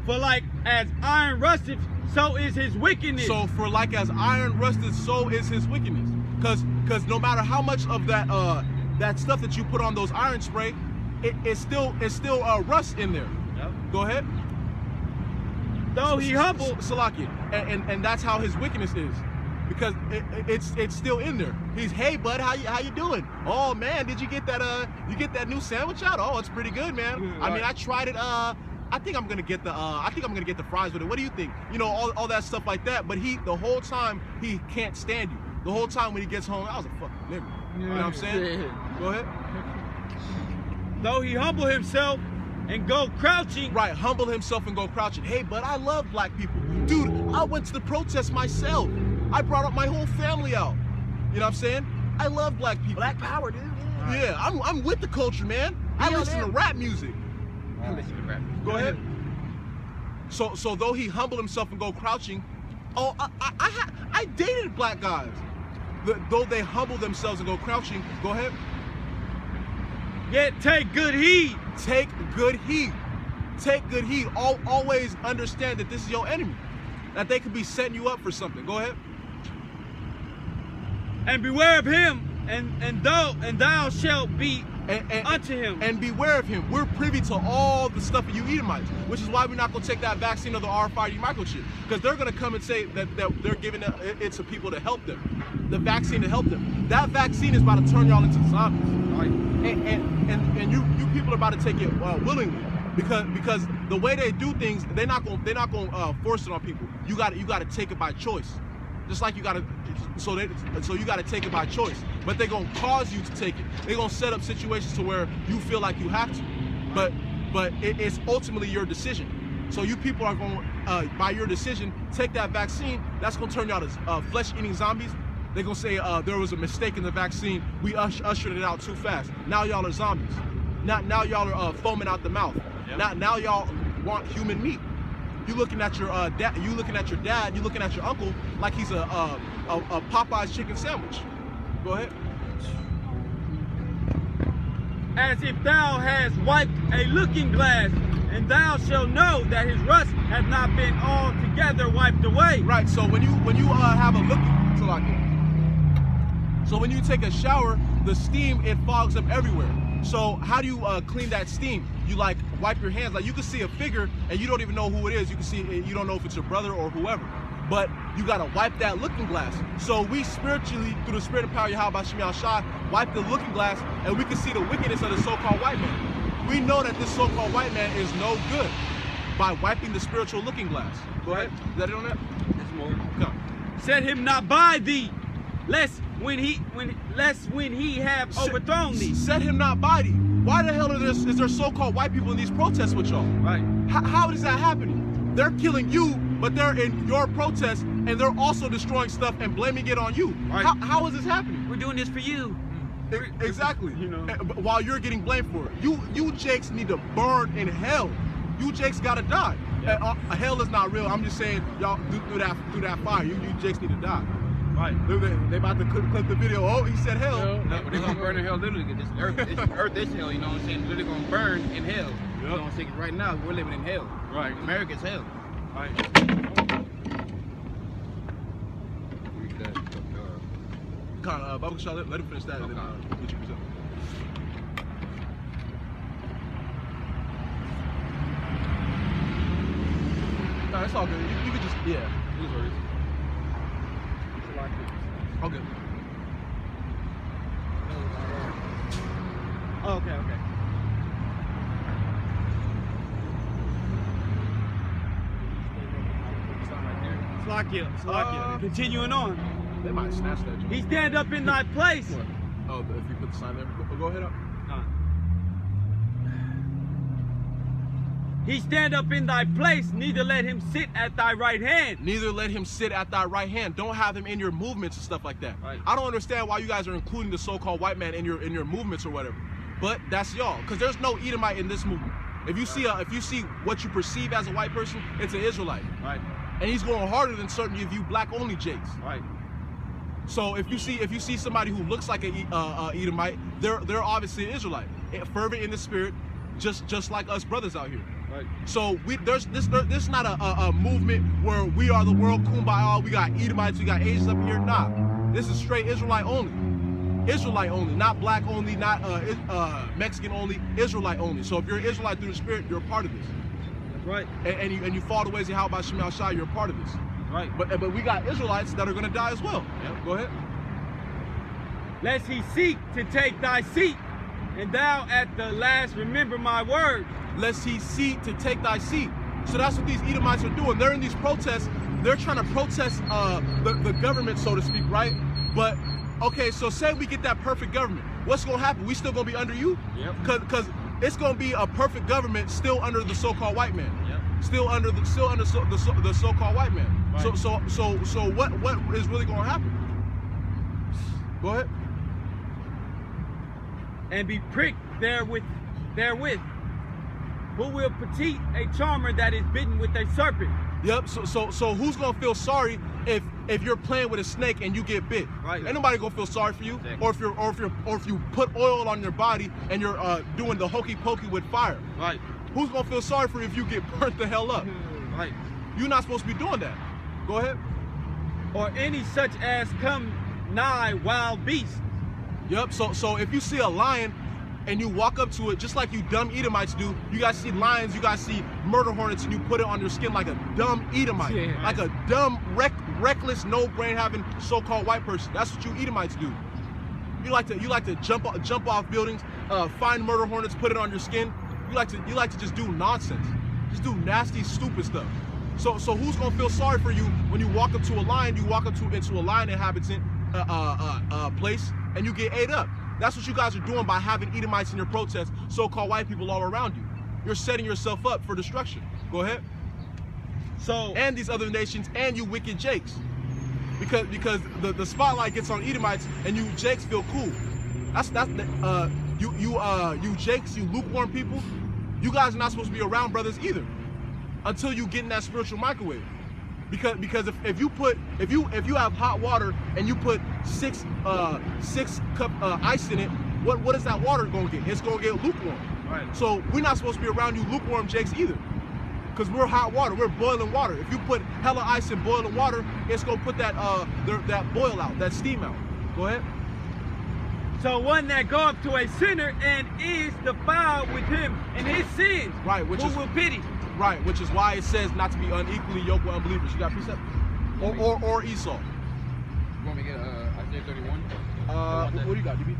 For like as iron rusted, so is his wickedness. So for like as iron rusted, so is his wickedness. Cause no matter how much of that stuff that you put on those iron spray, it's still rust in there. Yep. Go ahead. Though he humble, Salaki, and that's how his wickedness is, because it's still in there. He's, hey bud, how you doing? Oh man, did you get that new sandwich out? Oh, it's pretty good, man. Yeah, I mean, I tried it. I think I'm gonna get the fries with it. What do you think? You know, all that stuff like that. But the whole time he can't stand you. The whole time when he gets home, I was a fucking nigga. You know what I'm saying? Yeah. Go ahead. though he humble himself and go crouching. Right, humble himself and go crouching. Hey, but I love black people. Dude, I went to the protest myself. I brought up my whole family out. You know what I'm saying? I love black people. Black power, dude. Yeah, I'm with the culture, man. I listen to rap music. I listen to rap. Go ahead. So though he humbled himself and go crouching, oh, I dated black guys. Though they humble themselves and go crouching, go ahead. Yet take good heed. Take good heed. Take good heed. Always understand that this is your enemy. That they could be setting you up for something. Go ahead. And beware of him, and thou shalt be unto him. And beware of him. We're privy to all the stuff of you Edomites, which is why we're not going to take that vaccine of the RFID microchip, because they're going to come and say that they're giving it to people to help them, the vaccine to help them. That vaccine is about to turn y'all into zombies, right? And you people are about to take it willingly, because the way they do things, they're not going to force it on people. You got to take it by choice. Just like you gotta, so you gotta take it by choice. But they're gonna cause you to take it. They're gonna set up situations to where you feel like you have to. But it's ultimately your decision. So you people are going, by your decision, take that vaccine. That's gonna turn y'all to flesh-eating zombies. They're gonna say there was a mistake in the vaccine. We ushered it out too fast. Now y'all are zombies. Now y'all are foaming out the mouth. Yep. Now y'all want human meat. You looking at your dad. You looking at your dad. You looking at your uncle like he's a Popeye's chicken sandwich. Go ahead. As if thou hast wiped a looking glass, and thou shalt know that his rust hath not been altogether wiped away. Right. So when you have a looking, so when you take a shower, the steam, it fogs up everywhere. So how do you clean that steam? You like wipe your hands. Like you can see a figure and you don't even know who it is. You can see, you don't know if it's your brother or whoever. But you gotta wipe that looking glass. So we spiritually, through the spirit and power of Yahweh Shem Yahshua, wipe the looking glass, and we can see the wickedness of the so-called white man. We know that this so-called white man is no good by wiping the spiritual looking glass. Go ahead. Is that it on that? There's more. Come. Set him not by thee, lest when he have overthrown thee. Set him not by thee. Why the hell is there so-called white people in these protests with y'all? Right. How is that happening? They're killing you, but they're in your protest, and they're also destroying stuff and blaming it on you. Right. How is this happening? We're doing this for you. Exactly. You know. While you're getting blamed for it. You Jakes need to burn in hell. You Jakes gotta die. Yeah. Hell is not real. I'm just saying, y'all through that fire. You Jakes need to die. Right. They about to clip the video. Oh, he said hell. No, but they're gonna burn in hell literally. This earth is hell, you know what I'm saying? Literally gonna burn in hell. You know what I'm saying? Right now we're living in hell. Right. America's hell. Right. Baba Shah, let him finish that. Okay. And then, what you present. No, it's all good. You could just, yeah. It is what it is. Okay. Oh, okay. Slakia. Continuing on. They might snatch that joint. He stand up in thy place. What? Oh, if you put the sign there, go ahead up. He stand up in thy place, neither let him sit at thy right hand. Neither let him sit at thy right hand. Don't have him in your movements and stuff like that. Right. I don't understand why you guys are including the so-called white man in your movements or whatever. But that's y'all, because there's no Edomite in this movement. If you see what you perceive as a white person, it's an Israelite. Right. And he's going harder than certain of you black only Jakes. Right. So if you see somebody who looks like an Edomite, they're obviously an Israelite, fervent in the spirit, just like us brothers out here. Right. So there's not a movement where we are the world, kumbaya. We got Edomites, we got Asians up here. Nah, this is straight Israelite only. Israelite only, not black only, not Mexican only, Israelite only. So if you're an Israelite through the spirit, you're a part of this. That's right. And you follow the ways of how about Shemal Shai, you're a part of this. Right. But we got Israelites that are gonna die as well. Yeah, go ahead. Lest he seek to take thy seat, and thou at the last remember my word. Lest he seek to take thy seat. So that's what these Edomites are doing. They're in these protests. They're trying to protest the government, so to speak, right? But okay, so say we get that perfect government. What's gonna happen? We still gonna be under you? Yep. Cause it's gonna be a perfect government still under the so-called white man. Yep. Still under the so-called white man. Right. So what is really gonna happen? Go ahead. And be pricked therewith. Who will petite a charmer that is bitten with a serpent? Yep. So who's gonna feel sorry if you're playing with a snake and you get bit? Right. Ain't nobody gonna feel sorry for you. Exactly. Or if you put oil on your body and you're doing the hokey pokey with fire. Right. Who's gonna feel sorry for you if you get burnt the hell up? Right. You're not supposed to be doing that. Go ahead. Or any such as come nigh wild beast. Yep. So if you see a lion and you walk up to it, just like you dumb Edomites do, you guys see lions, you guys see murder hornets, and you put it on your skin like a dumb Edomite, Yeah. like a dumb, reckless, no brain having so-called white person. That's what you Edomites do. You like to jump off buildings, find murder hornets, put it on your skin. You like to just do nonsense, just do nasty, stupid stuff. So who's gonna feel sorry for you when you walk up to a lion? You walk up into a lion inhabitant place and you get ate up. That's what you guys are doing by having Edomites in your protests, so-called white people all around you. You're setting yourself up for destruction. Go ahead. So And these other nations and you wicked Jakes. Because the spotlight gets on Edomites and you Jakes feel cool. You Jakes, you lukewarm people, you guys are not supposed to be around brothers either until you get in that spiritual microwave. Because if you have hot water and you put six cup ice in it, what is that water gonna get? It's gonna get lukewarm. Right. So we're not supposed to be around you lukewarm Jakes either. Because we're hot water, we're boiling water. If you put hella ice in boiling water, it's gonna put that boil out, that steam out. Go ahead. So one that goeth to a sinner and is defiled with him in his sins, Right, which who is will pity? right, which is why it says not to be unequally yoked with unbelievers. You got precept? Or Esau. You want me to get Isaiah 31? What do you got, DB?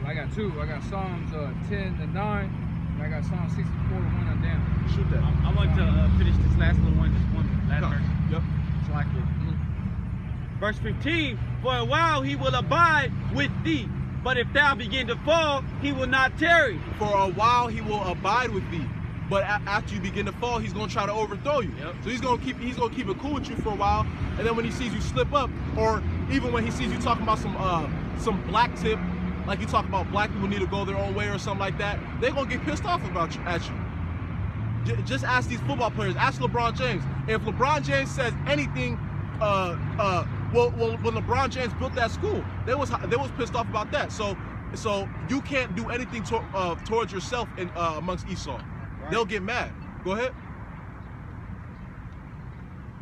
I got two. I got Psalms 10 to 9, and I got Psalms 64 to 1 on down. Shoot that. I want to finish this last little one, this one last verse. Yep. It's like it. Verse 15, for a while he will abide with thee, but if thou begin to fall, he will not tarry. For a while he will abide with thee, but after you begin to fall, he's gonna try to overthrow you. Yep. So he's gonna keep it cool with you for a while, and then when he sees you slip up, or even when he sees you talking about some black tip, like you talk about black people need to go their own way or something like that, they're gonna get pissed off at you. Just ask these football players. Ask LeBron James. If LeBron James says anything, well, when LeBron James built that school, they was pissed off about that. So you can't do anything towards yourself amongst Esau. Right. They'll get mad. Go ahead.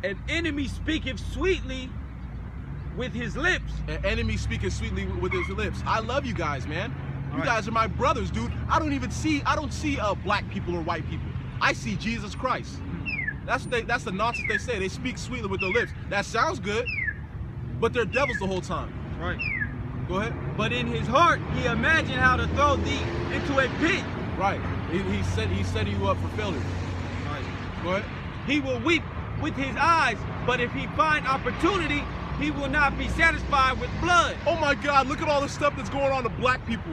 An enemy speaketh sweetly with his lips. An enemy speaking sweetly with his lips. I love you guys, man. You Right. guys are my brothers, dude. I don't see black people or white people. I see Jesus Christ. That's the nonsense they say. They speak sweetly with their lips. That sounds good, but they're devils the whole time. Right. Go ahead. But in his heart he imagined how to throw thee into a pit. Right. He's setting you up for failure. Right. Go ahead. He will weep with his eyes, but if he find opportunity, he will not be satisfied with blood. Oh my God! Look at all the stuff that's going on to black people.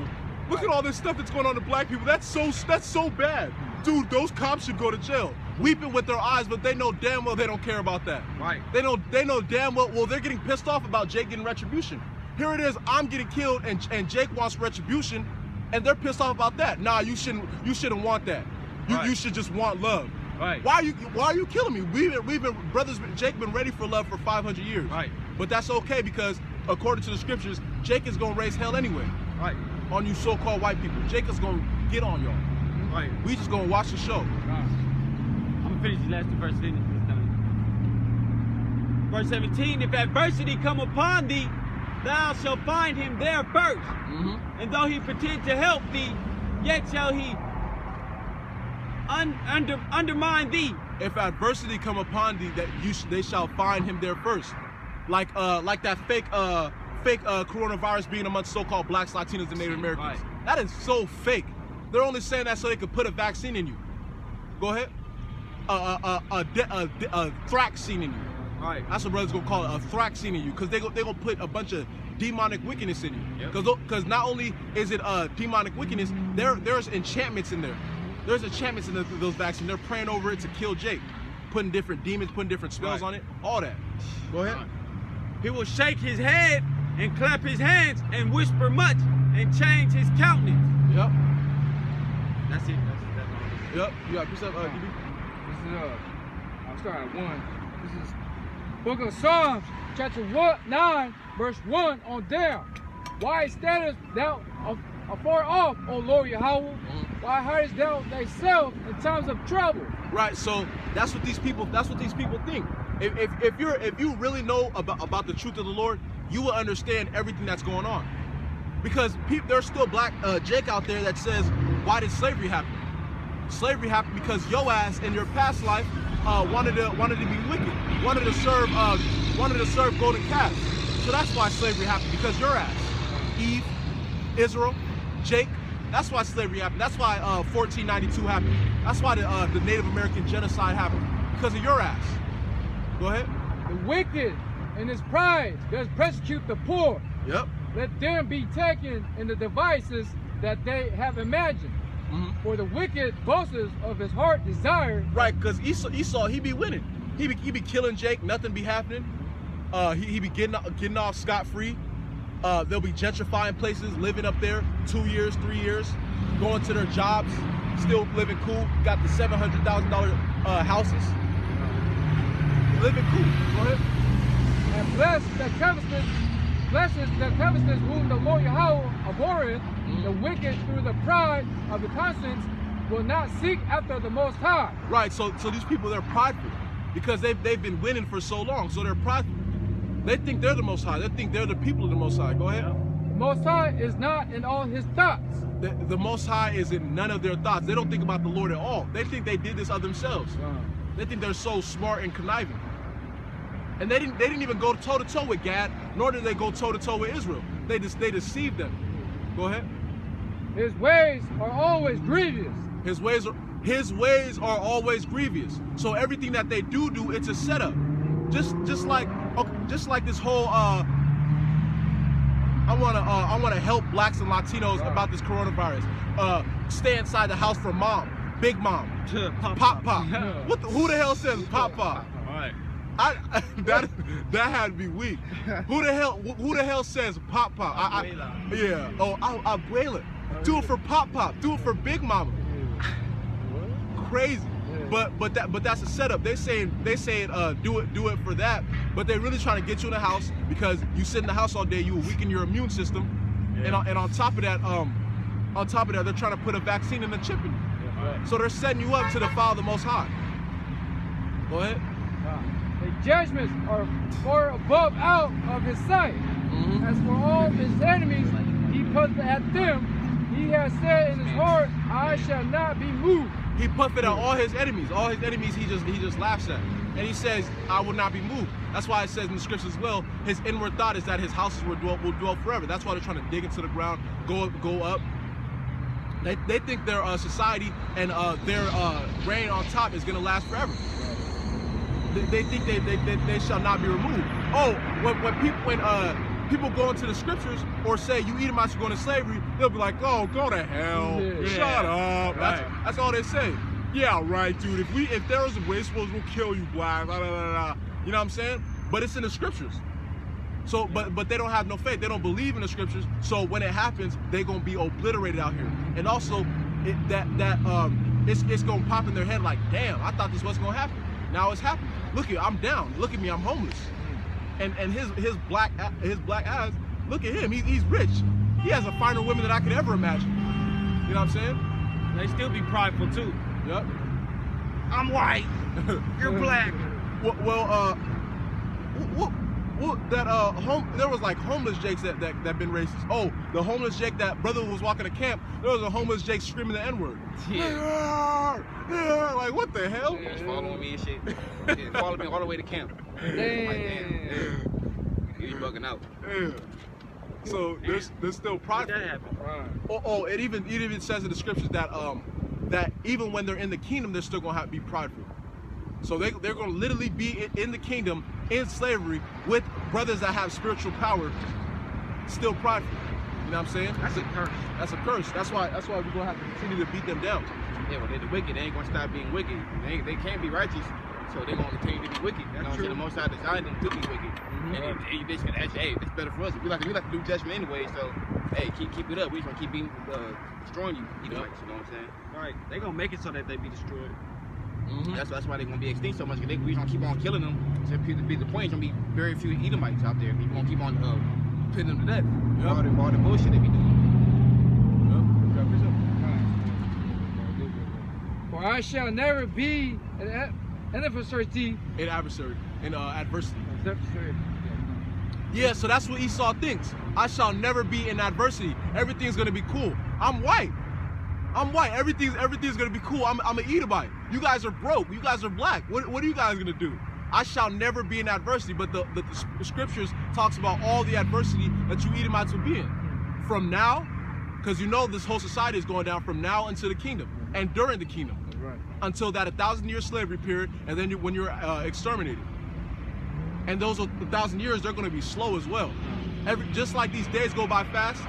Look at all this stuff that's going on to black people. That's so bad, dude. Those cops should go to jail. Weeping with their eyes, but they know damn well they don't care about that. Right. They know damn well. Well, they're getting pissed off about Jake getting retribution. Here it is. I'm getting killed, and Jake wants retribution, and they're pissed off about that. Nah, you shouldn't want that. You should just want love. Right. Why are you killing me? We've been brothers. Jake been ready for love for 500 years. Right. But that's okay because according to the scriptures, Jake is gonna raise hell anyway. Right. On you so-called white people, Jake is gonna get on y'all. Right. We just gonna watch the show. I'm gonna finish the last two verses. Then it's done. Verse 17: If adversity come upon thee, thou shalt find him there first. And though he pretend to help thee, yet shall he undermine thee. If adversity come upon thee, they shall find him there first. Like that fake coronavirus being amongst so-called blacks, Latinos, and Native Americans. Right. That is so fake. They're only saying that so they could put a vaccine in you. Go ahead. A thraxine in you. Right. That's what brothers gonna call it, a thraxine in you, because they gonna put a bunch of demonic wickedness in you. Because not only is it demonic wickedness, there's enchantments in there. There's enchantments in those vaccines. They're praying over it to kill Jake, putting different demons, putting different spells on it, all that. Go ahead. He will shake his head and clap his hands and whisper much and change his countenance. Yep. That's it. That's Yep. You got precept, DB? This is I'll start at 1. This is Book of Psalms, chapter 9, verse 1 on down. Why standest thou afar off, O Lord Yahweh? Why hidest thou thyself in times of trouble? Right. So that's what these people think. If you really know about the truth of the Lord, you will understand everything that's going on. Because there's still black Jake out there that says, why did slavery happen? Slavery happened because your ass in your past life wanted to be wicked, wanted to serve golden calves. So that's why slavery happened, because your ass, Eve, Israel, Jake. That's why slavery happened. That's why 1492 happened. That's why the Native American genocide happened, because of your ass. Go ahead. The wicked in his pride does persecute the poor. Yep. Let them be taken in the devices that they have imagined. For the wicked boasts of his heart desire. Right, because Esau, he be winning. He be killing Jake, nothing be happening. He be getting off scot-free. They'll be gentrifying places, living up there 2 years, 3 years, going to their jobs, still living cool. Got the $700,000 houses. Living cool. Go ahead. And blesses the covetousness whom the Lord Yahweh abhorreth. The wicked through the pride of the conscience will not seek after the Most High. Right, so these people, they're prideful because they've been winning for so long, so they're prideful. They think they're the Most High. They think they're the people of the Most High. Go ahead. The Most High is not in all his thoughts. The Most High is in none of their thoughts. They don't think about the Lord at all. They think they did this of themselves. They think they're so smart and conniving. And they didn't even go toe-to-toe with Gad, nor did they go toe-to-toe with Israel. They deceived them. Go ahead. His ways are always grievous. His ways are always grievous. So everything that they do, it's a setup. Just like this whole I wanna help blacks and Latinos about this coronavirus. Stay inside the house for mom, big mom, pop. Who the hell says pop? All right. That had to be weak. Who the hell says pop? Yeah. Oh, abuela. Do it for pop. Do it for big mama. Crazy. But that's a setup. They saying do it for that. But they're really trying to get you in the house because you sit in the house all day. You will weaken your immune system. Yeah. And on top of that, they're trying to put a vaccine and a chip in you. Yeah, right. So they're setting you up to defile the Most High. Go ahead. The judgments are far above out of his sight. As for all his enemies, he puts at them. He has said in his heart, I shall not be moved. He puffed at all his enemies. All his enemies he just laughs at. And he says, I will not be moved. That's why it says in the scriptures as well, his inward thought is that his houses will dwell forever. That's why they're trying to dig into the ground, go up. They think their society and their reign on top is gonna last forever. They think they shall not be removed. Oh, when people go into the scriptures or say you Edomites are going to slavery, they'll be like, oh, go to hell. Yeah. Shut up. Right. That's all they say. Yeah, right, dude. If there was a way supposed we'll kill you, black. Blah, blah, blah, blah. You know what I'm saying? But it's in the scriptures. So, but they don't have no faith. They don't believe in the scriptures. So when it happens, they're gonna be obliterated out here. And also, it's gonna pop in their head like, damn, I thought this wasn't gonna happen. Now it's happening. Look at, I'm down. Look at me, I'm homeless. And his black ass, look at him, he's rich. He has a finer women than I could ever imagine. You know what I'm saying? They still be prideful too. Yep. I'm white. You're black. There was like homeless jakes that been racist. Oh, the homeless Jake, that brother who was walking to camp, there was a homeless Jake screaming the N-word. Yeah. Like, what the hell? Yeah, he's following me and shit. Yeah, following me all the way to camp. Damn. He's bugging out. Yeah. So there's still pride. That happened. Oh, it even says in the scriptures that that even when they're in the kingdom, they're still gonna have to be prideful. So they're gonna literally be in the kingdom in slavery with brothers that have spiritual power, still prideful. You know what I'm saying? That's a curse. That's a curse. That's why we're gonna have to continue to beat them down. Yeah, well, they're the wicked. They ain't gonna stop being wicked. They can't be righteous, so they're gonna continue to be wicked. You know what I'm saying? The Most High designed them to be wicked. And they just gonna ask, hey, it's better for us. We like to do judgment anyway, so hey, keep it up. We just gonna keep being destroying you. You know what I'm saying? Right. They gonna make it so that they be destroyed. That's why they're gonna be extinct so much. Cause we gonna keep on killing them. So the point is gonna be very few Edomites out there. We're gonna keep on putting them to death. All the bullshit they be doing. For I shall never be an adversary. In adversity. Yeah, so that's what Esau thinks. I shall never be in adversity. Everything's gonna be cool. I'm white. Everything's gonna be cool. I'm an Edomite. You guys are broke. You guys are black. What are you guys gonna do? I shall never be in adversity. But the scriptures talks about all the adversity that you Edomites will be in. From now, because you know this whole society is going down from now into the kingdom and during the kingdom. Right. Until that 1,000-year slavery period, and then when you're exterminated. And those 1,000 years, they're gonna be slow as well. Just like these days go by fast,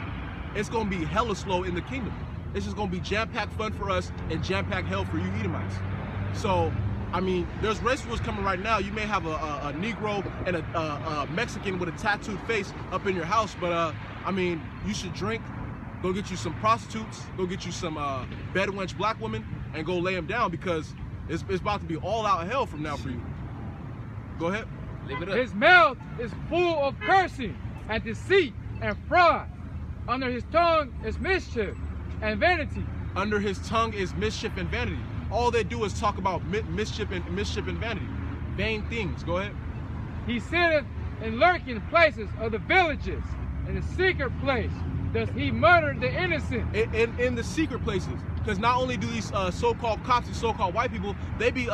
it's gonna be hella slow in the kingdom. It's just gonna be jam-packed fun for us and jam-packed hell for you Edomites. So, I mean, there's race wars coming right now. You may have a Negro and a Mexican with a tattooed face up in your house, but I mean, you should drink, go get you some prostitutes, go get you some bedwench black women, and go lay them down because it's about to be all out hell from now for you. Go ahead. Live it up. His mouth is full of cursing and deceit and fraud. Under his tongue is mischief and vanity. Under his tongue is mischief and vanity. All they do is talk about mischief and vanity. Vain things. Go ahead. He sitteth in lurking places of the villages. In the secret place does he murder the innocent. In the secret places. Because not only do these so-called cops, these so-called white people, they be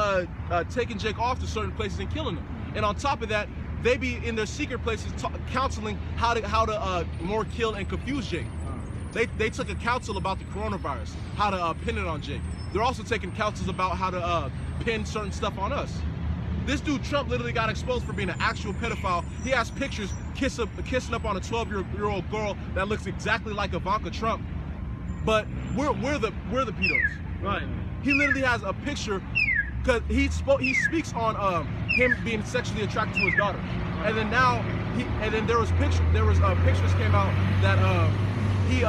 taking Jake off to certain places and killing them. And on top of that, they be in their secret places counseling how to more kill and confuse Jake. They took a counsel about the coronavirus, how to pin it on Jake. They're also taking counsels about how to pin certain stuff on us. This dude Trump literally got exposed for being an actual pedophile. He has pictures kissing up on a 12-year-old girl that looks exactly like Ivanka Trump. But we're the pedos. Right. He literally has a picture because he speaks on him being sexually attracted to his daughter, and then now there was pictures came out that he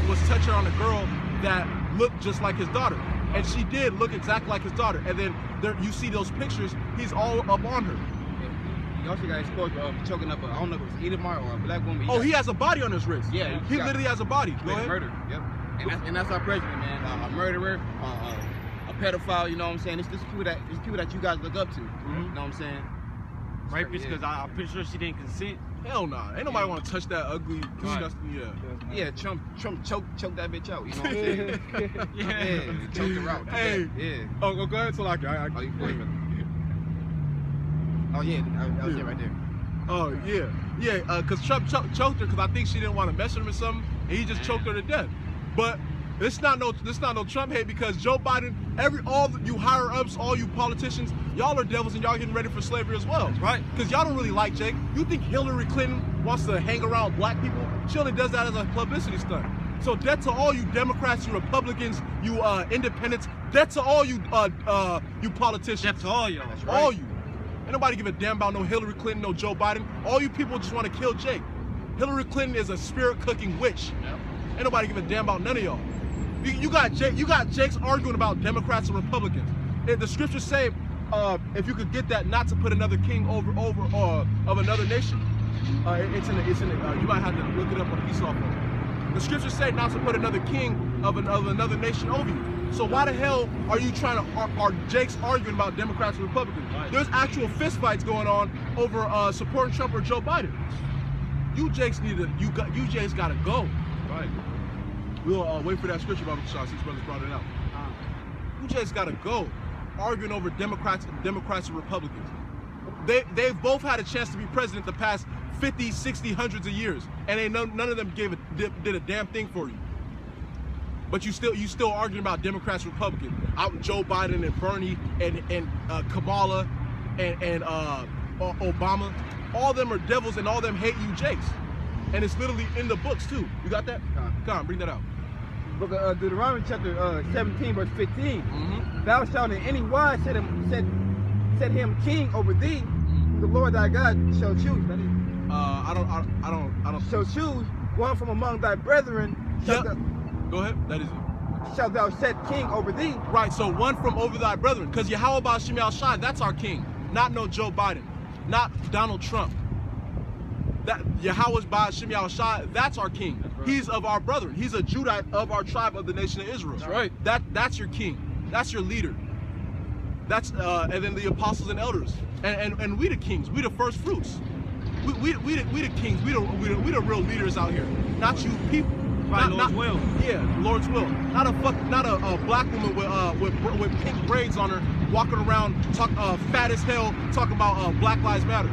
was touching on a girl that looked just like his daughter, and she did look exactly like his daughter. And then you see those pictures, he's all up on her. He also got exposed for choking up I don't know if it was Edomite or a black woman. He has a body on his wrist. Yeah, he literally has a body. Go ahead. Murder. Yep. And that's our president, man. A murderer, a pedophile. You know what I'm saying? It's people that you guys look up to. You know what I'm saying? Rapist, because I'm pretty sure she didn't consent. Hell nah. Ain't nobody want to touch that ugly, disgusting. Yeah, Trump choked that bitch out. You know what I'm saying? Yeah, choked her out. Hey. Yeah. Oh, go ahead. So like, Oh, yeah, that was it right there. Oh yeah, because Trump choked her because I think she didn't want to mess with him or something, and he just choked her to death. But it's not no Trump hate because Joe Biden, all you higher ups, all you politicians, y'all are devils and y'all getting ready for slavery as well. Right. Because y'all don't really like Jake. You think Hillary Clinton wants to hang around black people? She only does that as a publicity stunt. So debt to all you Democrats, you Republicans, you independents, debt to all you politicians. Debt to all y'all. Right. All you. Ain't nobody give a damn about no Hillary Clinton, no Joe Biden. All you people just want to kill Jake. Hillary Clinton is a spirit cooking witch. Yep. Ain't nobody give a damn about none of y'all. You got Jakes arguing about Democrats and Republicans. And the scriptures say, if you could get that, not to put another king over of another nation. It's in you might have to look it up on the Esau phone. The scriptures say not to put another king of another nation over you. So why the hell are you trying to are Jakes arguing about Democrats and Republicans? Right. There's actual fistfights going on over supporting Trump or Joe Biden. You Jakes Jakes gotta go. Right. We'll wait for that scripture, Bible Shah, since brothers brought it out. You Jakes gotta go. Arguing over Democrats and Republicans. They've both had a chance to be president the past 50, 60, hundreds of years, and none of them did a damn thing for you. But you still arguing about Democrats, Republicans, out Joe Biden and Bernie and Kamala and Obama. All of them are devils, and all of them hate you Jakes. And it's literally in the books too. You got that? Come on, bring that out. Book of Deuteronomy chapter 17 verse 15. Thou shalt in any wise set him king over thee. The Lord thy God shall choose. That is, I don't. Shall choose one from among thy brethren. Yep. Go ahead. That is it. Shalt thou set king over thee. Right. So one from over thy brethren, because Yahweh Ba'Shem Shai, that's our king, not no Joe Biden, not Donald Trump. That Yahweh Ba'Shem Shai, that's our king. That's right. He's of our brethren. He's a Judite of our tribe of the nation of Israel. That's right. That's your king. That's your leader. That's and then the apostles and elders, and we the kings. We the first fruits. We the kings. We the real leaders out here. Not you people. Right, Lord's will. Yeah, Lord's will. Not a black woman with pink braids on her walking around fat as hell talking about Black Lives Matter.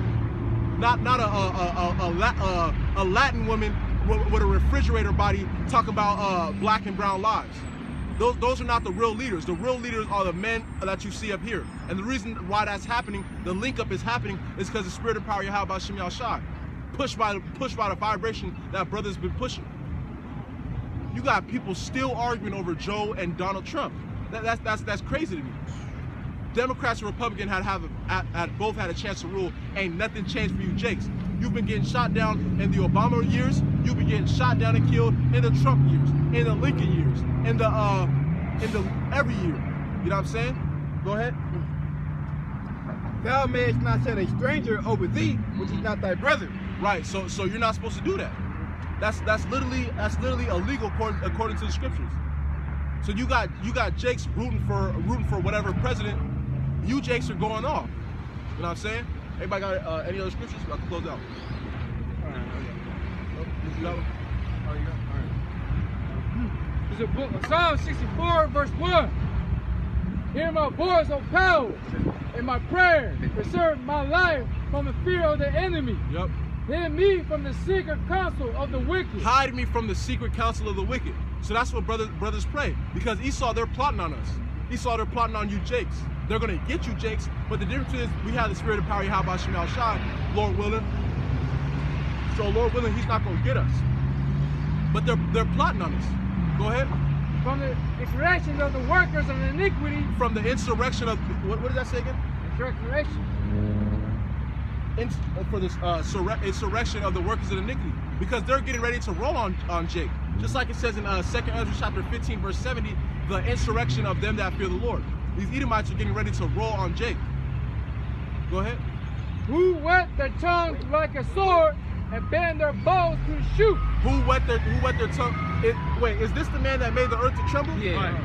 Not a Latin woman with a refrigerator body talking about black and brown lives. Those are not the real leaders. The real leaders are the men that you see up here. And the reason why that's happening, the link up is happening, is because the spirit and power of Yahweh Ba'Shem Shai, pushed by the vibration that brother's been pushing. You got people still arguing over Joe and Donald Trump. That's crazy to me. Democrats and Republicans had both had a chance to rule. Ain't nothing changed for you Jakes. You've been getting shot down in the Obama years. You've been getting shot down and killed in the Trump years, in the Lincoln years, in the every year. You know what I'm saying? Go ahead. Thou mayest not set a stranger over thee, which is not thy brother. Right. So you're not supposed to do that. That's literally illegal according to the scriptures. So you got Jakes rooting for whatever president. You Jakes are going off. You know what I'm saying? Everybody got any other scriptures? I can close out. All right. You got one? Oh, you got it? All right. There's a book of Psalm 64, verse 1. Hear my voice, O power, and my prayer. Preserve my life from the fear of the enemy. Yep. Hide me from the secret counsel of the wicked. Hide me from the secret counsel of the wicked. So that's what brothers pray. Because Esau, they're plotting on us. Esau, they're plotting on you Jakes. They're going to get you Jakes. But the difference is we have the spirit of power, Yahweh Ba'Shem Shai, Lord willing. So Lord willing, he's not going to get us. But they're plotting on us. Go ahead. From the insurrection of the workers of iniquity. From the insurrection of, what does that say again? Insurrection. For this insurrection of the workers of iniquity. Because they're getting ready to roll on Jake. Just like it says in 2 Ezra chapter 15, verse 70, the insurrection of them that fear the Lord. These Edomites are getting ready to roll on Jake. Go ahead. Who wet their tongues like a sword and bend their bows to shoot. Who wet their tongue? Wait, is this the man that made the earth to tremble? Yeah.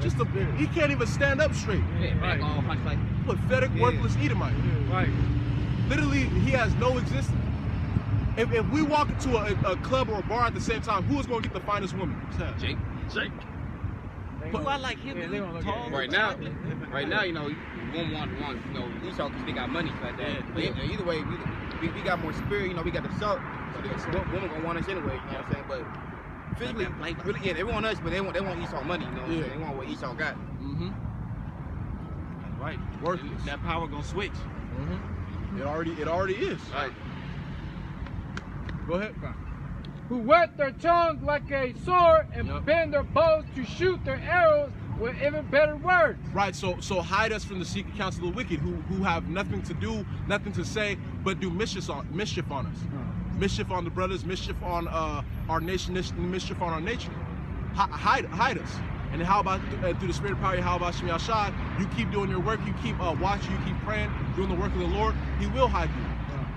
Right. He can't even stand up straight. Yeah, right. Pathetic, worthless Edomite. Right. Literally, he has no existence. If we walk into a club or a bar at the same time, who is going to get the finest woman? Jake. Who I like him? Tall. Right now, you know, you won't want Esau because they got money like that. But either way, we got more spirit. You know, we got the salt. So women gonna want us anyway. You know what I'm saying? But physically, really, yeah, they want us, but they want Esau money. You know what I'm saying? They want what Esau got. Mm-hmm. Right. Worthless. That power gonna switch. Mm-hmm. It already is. Right. Go ahead. Who wet their tongues like a sword and bend their bows to shoot their arrows with even better words. Right. So hide us from the secret counsel of the wicked, who have nothing to do, nothing to say, but do mischief on us. Mischief on the brothers, mischief on our nation, mischief on our nature. hide us. And how about through the spirit of power, how about Shem Yahshua, you keep doing your work, you keep watching, you keep praying, doing the work of the Lord, he will hide you.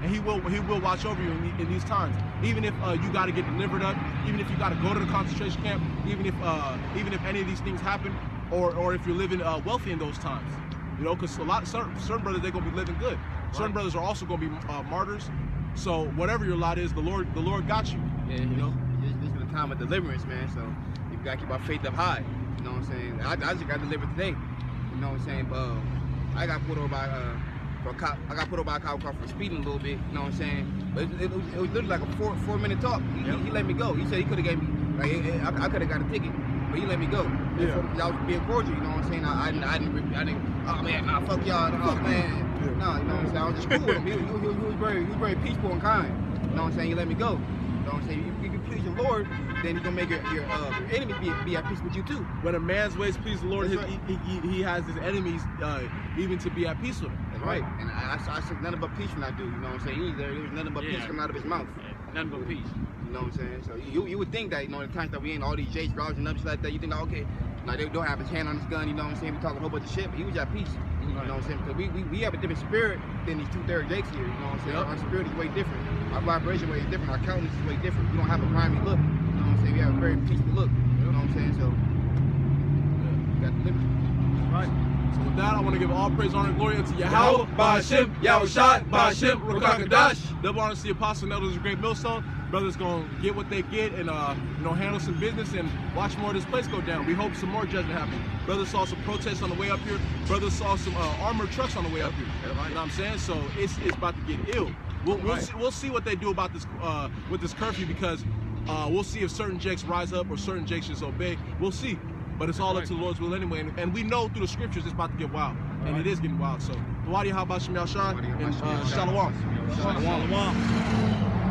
And he will watch over you in these times. Even if you got to get delivered up, even if you got to go to the concentration camp, even if any of these things happen, or if you're living wealthy in those times, you know, because certain brothers, they're gonna be living good. Certain brothers are also gonna be martyrs. So whatever your lot is, the Lord got you. Yeah, you know. This is the time of deliverance, man. So you gotta keep our faith up high. You know what I'm saying? I just got delivered today. You know what I'm saying? I got pulled over by a cop. I got put over by a cop car for speeding a little bit. You know what I'm saying? But it was literally like a 4-minute talk. He let me go. He said he could have gave me I could have got a ticket, but he let me go. Yeah. I was being cordial. You know what I'm saying? I didn't. Oh man, nah, fuck y'all. Oh man. Yeah. Nah, you know what I'm saying? I was just cool with him. He was very peaceful and kind. You know what I'm saying? He let me go. You know what I'm saying? If you please your Lord, then he's gonna make your enemy be at peace with you too. When a man's ways please the Lord, That's right. he has his enemies even to be at peace with him. That's right. And I said nothing but peace when I do. You know what I'm saying? There was nothing but peace coming out of his mouth. Nothing but peace. You know what I'm saying? So you would think that, you know, the times that we ain't all these J's, Rods, and ups like that, you think, okay, now they don't have his hand on his gun, you know what I'm saying? We talking a whole bunch of shit, but he was at peace. You know what I'm saying? Because we have a different spirit than these 2/3 Jakes here, you know what I'm saying? Yep. Our spirit is way different. Our vibration way is different. Our countenance is way different. We don't have a grimy look. You know what I'm saying? We have a very peaceful look. You know what I'm saying? So, we got delivered. Right. So with that, I want to give all praise, honor, and glory unto Yahweh, Ba'ashem, Yahushua, Ba'ashem, Rukakadash. Double honor to the apostle and elders of the great millstone. Brothers gonna get what they get and handle some business and watch more of this place go down. We hope some more judgment happen. Brothers saw some protests on the way up here. Brothers saw some armored trucks on the way up here. You know what I'm saying? So it's about to get ill. We'll see what they do about this with this curfew, because we'll see if certain jakes rise up or certain jakes just obey. We'll see. But it's all up to the Lord's will anyway. And we know through the scriptures it's about to get wild. And it is getting wild. So, Wadi Habashim Yahshua and Shalom. Shalom.